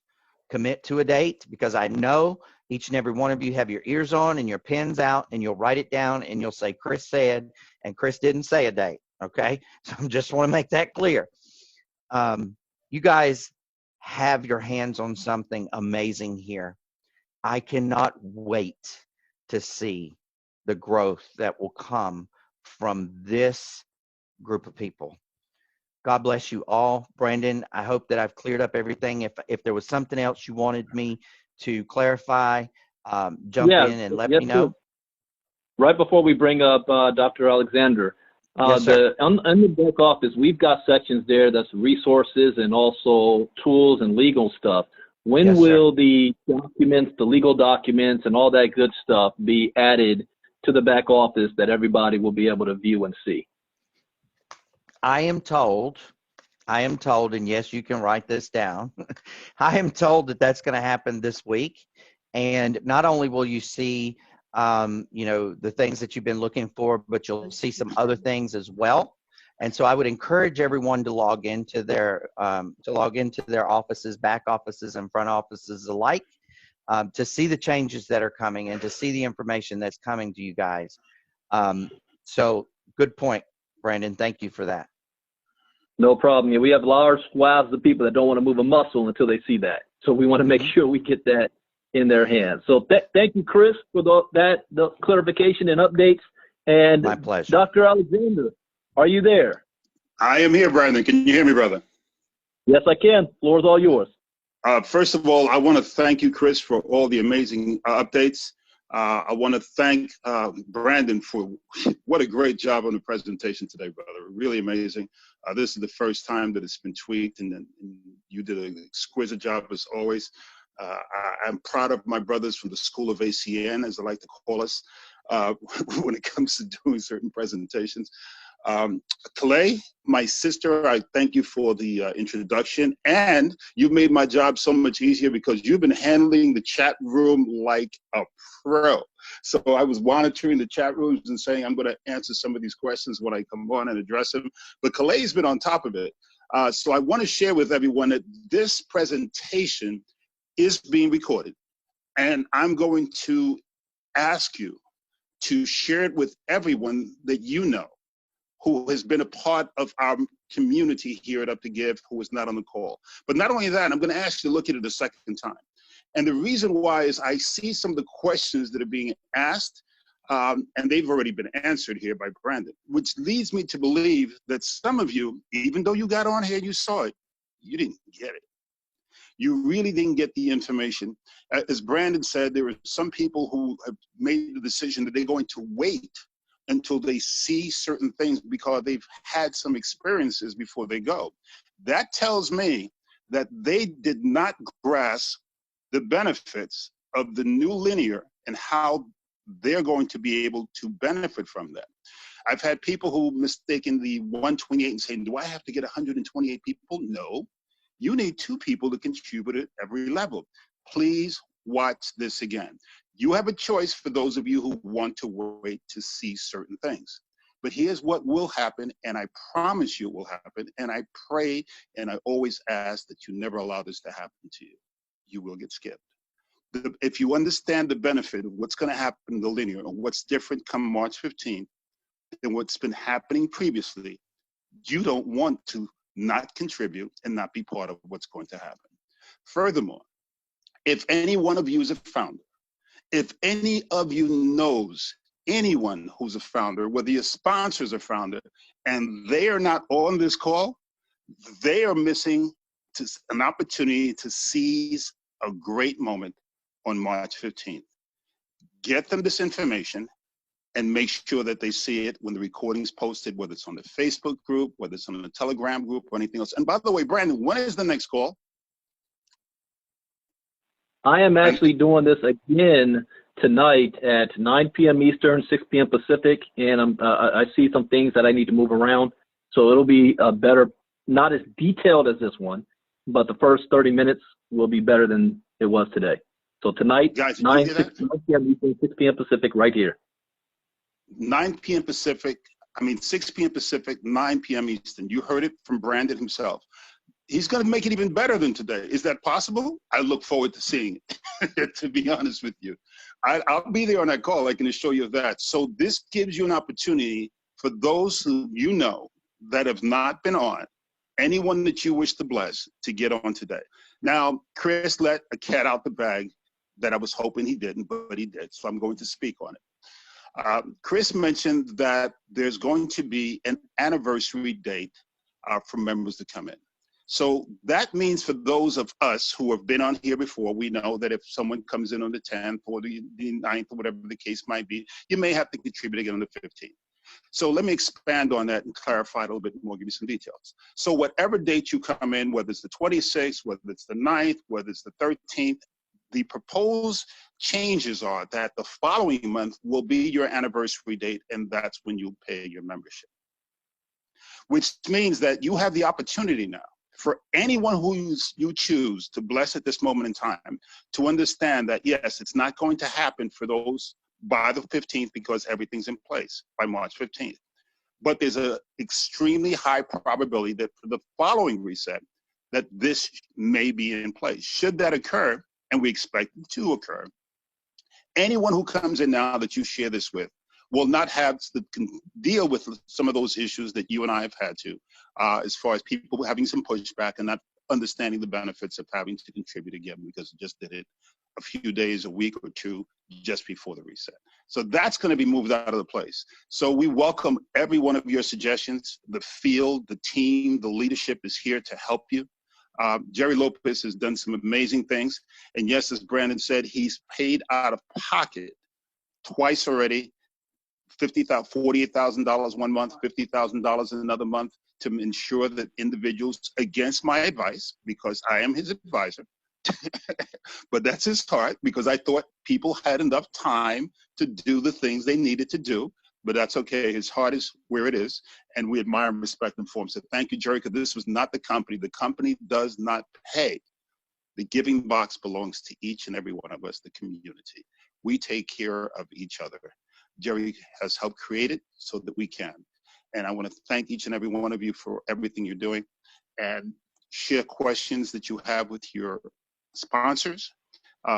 commit to a date, because I know each and every one of you have your ears on and your pens out, and you'll write it down and you'll say, Chris said, and Chris didn't say a date. Okay. So I just want to make that clear. You guys have your hands on something amazing here. I cannot wait to see the growth that will come from this group of people. God bless you all. Brandon, I hope that I've cleared up everything. If there was something else you wanted me to clarify, jump Yeah, in and let yes, me sir. know. Right before we bring up Dr. Alexander, Yes, sir. on the back office, we've got sections there that's resources and also tools and legal stuff. When Yes, sir. will the documents, the legal documents, and all that good stuff be added to the back office that everybody will be able to view and see? I am told, and yes, you can write this down. I am told that that's going to happen this week. And not only will you see, the things that you've been looking for, but you'll see some other things as well. And so I would encourage everyone to log into their offices, back offices, and front offices alike, to see the changes that are coming and to see the information that's coming to you guys. So good point, Brandon. Thank you for that. No problem. Yeah, we have large swaths of people that don't want to move a muscle until they see that. So we want to make sure we get that in their hands. So thank you, Chris, for the clarification and updates. And My pleasure. Dr. Alexander, are you there? I am here, Brandon. Can you hear me, brother? Yes, I can. Floor is all yours. First of all, I want to thank you, Chris, for all the amazing updates. I want to thank Brandon for what a great job on the presentation today, brother. Really amazing. This is the first time that it's been tweaked, and you did an exquisite job as always. I'm proud of my brothers from the School of ACN, as I like to call us, when it comes to doing certain presentations. Kalei, my sister, I thank you for the introduction, and you've made my job so much easier because you've been handling the chat room like a pro. So I was monitoring the chat rooms and saying, I'm going to answer some of these questions when I come on and address them. But Kalei's been on top of it. So I want to share with everyone that this presentation is being recorded, and I'm going to ask you to share it with everyone that you know who has been a part of our community here at UP2GIVE, who is not on the call. But not only that, I'm going to ask you to look at it a second time. And the reason why is I see some of the questions that are being asked, and they've already been answered here by Brandon, which leads me to believe that some of you, even though you got on here and you saw it, you didn't get it. You really didn't get the information. As Brandon said, there are some people who have made the decision that they're going to wait until they see certain things because they've had some experiences before they go. That tells me that they did not grasp the benefits of the new linear and how they're going to be able to benefit from that. I've had people who mistaken the 128 and saying, do I have to get 128 people? No, you need 2 people to contribute at every level. Please watch this again. You have a choice for those of you who want to wait to see certain things. But here's what will happen, and I promise you it will happen, and I pray and I always ask that you never allow this to happen to you. You will get skipped. If you understand the benefit of what's going to happen in the linear and what's different come March 15th than what's been happening previously, you don't want to not contribute and not be part of what's going to happen. Furthermore, if any one of you is a founder, if any of you knows anyone who's a founder, whether your sponsor's a founder, and they are not on this call, they are missing an opportunity to seize a great moment on March 15th. Get them this information and make sure that they see it when the recording's posted, whether it's on the Facebook group, whether it's on the Telegram group, or anything else. And by the way, Brandon, when is the next call? I am actually doing this again tonight at 9 p.m. Eastern, 6 p.m. Pacific, and I see some things that I need to move around. So it'll be a better, not as detailed as this one, but the first 30 minutes will be better than it was today. So tonight, Guys, 9 p.m. Eastern, 6 p.m. Pacific, right here. 9 p.m. Pacific, 6 p.m. Pacific, 9 p.m. Eastern. You heard it from Brandon himself. He's going to make it even better than today. Is that possible? I look forward to seeing it, to be honest with you. I'll be there on that call. I can assure you of that. So this gives you an opportunity for those who you know that have not been on, anyone that you wish to bless, to get on today. Now, Chris let a cat out the bag. that I was hoping he didn't, but he did. So I'm going to speak on it. Chris mentioned that there's going to be an anniversary date for members to come in. So that means for those of us who have been on here before, we know that if someone comes in on the 10th or the 9th or whatever the case might be, you may have to contribute again on the 15th. So let me expand on that and clarify it a little bit more, give you some details. So whatever date you come in, whether it's the 26th, whether it's the 9th, whether it's the 13th, the proposed changes are that the following month will be your anniversary date, and that's when you pay your membership. Which means that you have the opportunity now for anyone who you choose to bless at this moment in time to understand that, yes, it's not going to happen for those by the 15th because everything's in place by March 15th. But there's an extremely high probability that for the following reset, that this may be in place. Should that occur, and we expect it to occur, anyone who comes in now that you share this with will not have to deal with some of those issues that you and I have had to, as far as people having some pushback and not understanding the benefits of having to contribute again because it just did it a few days, a week or two just before the reset. So that's going to be moved out of the place. So we welcome every one of your suggestions. The field, the team, the leadership is here to help you. Jerry Lopez has done some amazing things. And yes, as Brandon said, he's paid out of pocket twice already. $48,000 one month, $50,000 in another month to ensure that individuals, against my advice, because I am his advisor, but that's his heart, because I thought people had enough time to do the things they needed to do, but that's okay. His heart is where it is, and we admire and respect him for him. So thank you, Jerry, because this was not the company. The company does not pay. The giving box belongs to each and every one of us, the community. We take care of each other. Jerry has helped create it so that we can. And I want to thank each and every one of you for everything you're doing, and share questions that you have with your sponsors.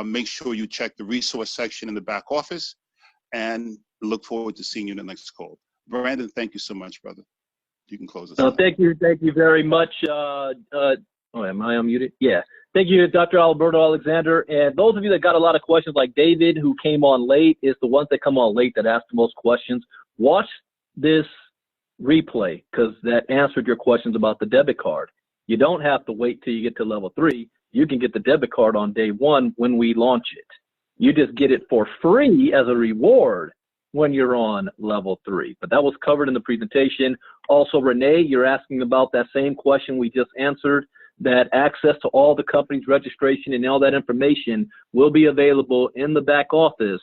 Make sure you check the resource section in the back office, and look forward to seeing you in the next call. Brandon, thank you so much, brother. You can close us out. Thank you very much. Oh, am I unmuted? Yeah. Thank you, Dr. Alberto Alexander. And those of you that got a lot of questions, like David, who came on late, is the ones that come on late that ask the most questions. Watch this replay, because that answered your questions about the debit card. You don't have to wait till you get to level 3. You can get the debit card on day 1 when we launch it. You just get it for free as a reward when you're on level 3. But that was covered in the presentation. Also, Renee, you're asking about that same question we just answered, that access to all the company's registration and all that information will be available in the back office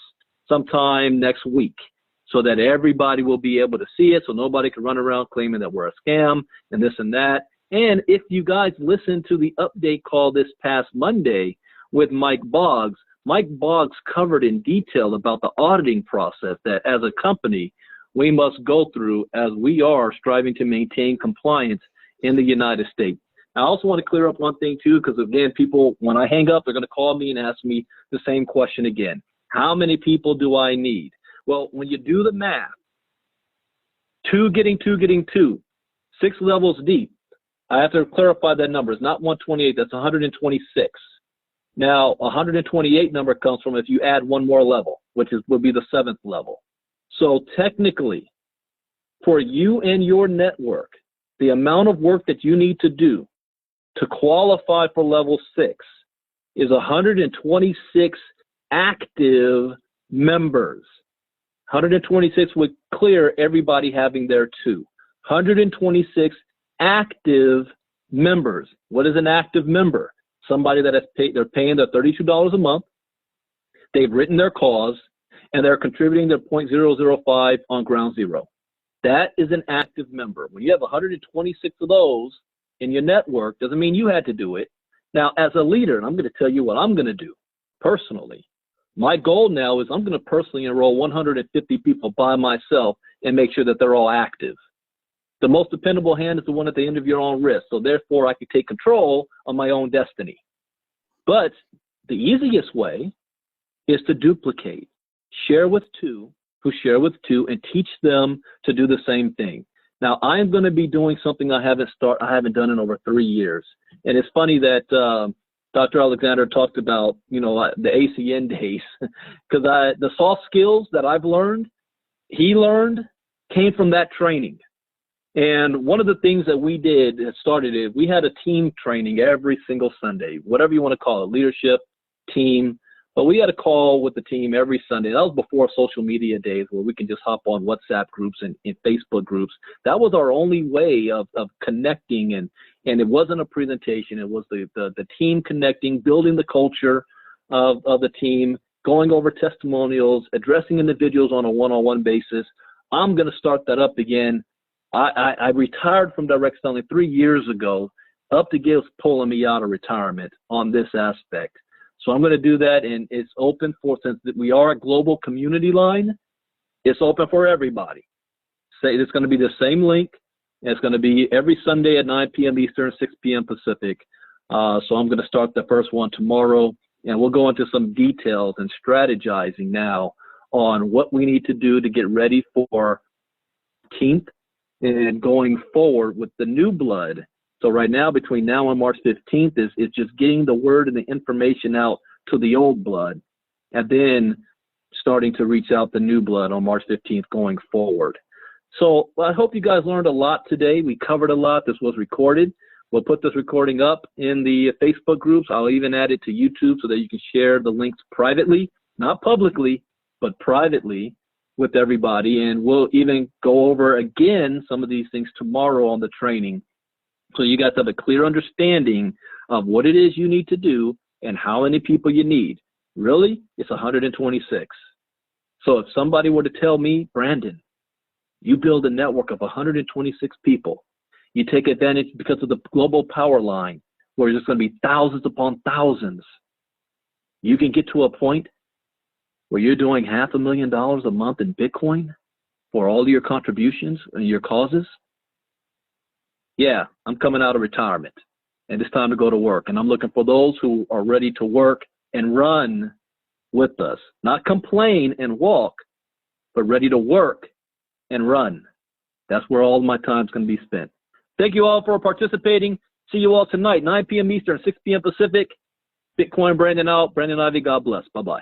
sometime next week, so that everybody will be able to see it, so nobody can run around claiming that we're a scam and this and that. And if you guys listened to the update call this past Monday with Mike Boggs covered in detail about the auditing process that as a company we must go through as we are striving to maintain compliance in the United States. I also want to clear up one thing too, because again, people, when I hang up, they're going to call me and ask me the same question again. How many people do I need? Well, when you do the math, 2 getting 2, 6 levels deep, I have to clarify that number. It's not 128, that's 126. Now, 128 number comes from if you add one more level, which will be the 7th level. So technically, for you and your network, the amount of work that you need to do to qualify for level 6 is 126 active members. 126 would clear everybody having their 2. 126 active members. What is an active member? Somebody that has paid, they're paying their $32 a month, they've written their cause, and they're contributing their 0.005 on ground zero. That is an active member. When you have 126 of those in your network, doesn't mean you had to do it. Now, as a leader, and I'm going to tell you what I'm going to do personally, my goal now is I'm going to personally enroll 150 people by myself and make sure that they're all active. The most dependable hand is the one at the end of your own wrist. So therefore, I can take control of my own destiny. But the easiest way is to duplicate. Share with 2 who share with 2 and teach them to do the same thing. Now, I am going to be doing something I haven't done in over 3 years. And it's funny that Dr. Alexander talked about, you know, the ACN days, because the soft skills that I've learned, he learned, came from that training. And one of the things that we did that started it, we had a team training every single Sunday, whatever you want to call it, leadership, team. But we had a call with the team every Sunday. That was before social media days where we can just hop on WhatsApp groups and Facebook groups. That was our only way of connecting, and it wasn't a presentation. It was the team connecting, building the culture of the team, going over testimonials, addressing individuals on a one-on-one basis. I'm going to start that up again. I retired from direct selling 3 years ago. UP2GIVE's pulling me out of retirement on this aspect. So I'm going to do that, and it's open for, since we are a global community line, it's open for everybody. Say it's going to be the same link. It's going to be every Sunday at 9 p.m. Eastern, 6 p.m. Pacific. So I'm going to start the first one tomorrow, and we'll go into some details and strategizing now on what we need to do to get ready for 15th and going forward with the new blood. So right now, between now and March 15th, is just getting the word and the information out to the old blood, and then starting to reach out the new blood on March 15th going forward. So I hope you guys learned a lot today. We covered a lot. This was recorded. We'll put this recording up in the Facebook groups. I'll even add it to YouTube so that you can share the links privately, not publicly, but privately with everybody. And we'll even go over again some of these things tomorrow on the training, so you guys have a clear understanding of what it is you need to do and how many people you need. Really, it's 126. So if somebody were to tell me, Brandon, you build a network of 126 people, you take advantage because of the global power line, where there's going to be thousands upon thousands, you can get to a point where you're doing $500,000 a month in Bitcoin for all of your contributions and your causes. Yeah, I'm coming out of retirement, and it's time to go to work. And I'm looking for those who are ready to work and run with us. Not complain and walk, but ready to work and run. That's where all my time's going to be spent. Thank you all for participating. See you all tonight, 9 p.m. Eastern, 6 p.m. Pacific. Bitcoin Brandon out. Brandon Ivy, God bless. Bye-bye.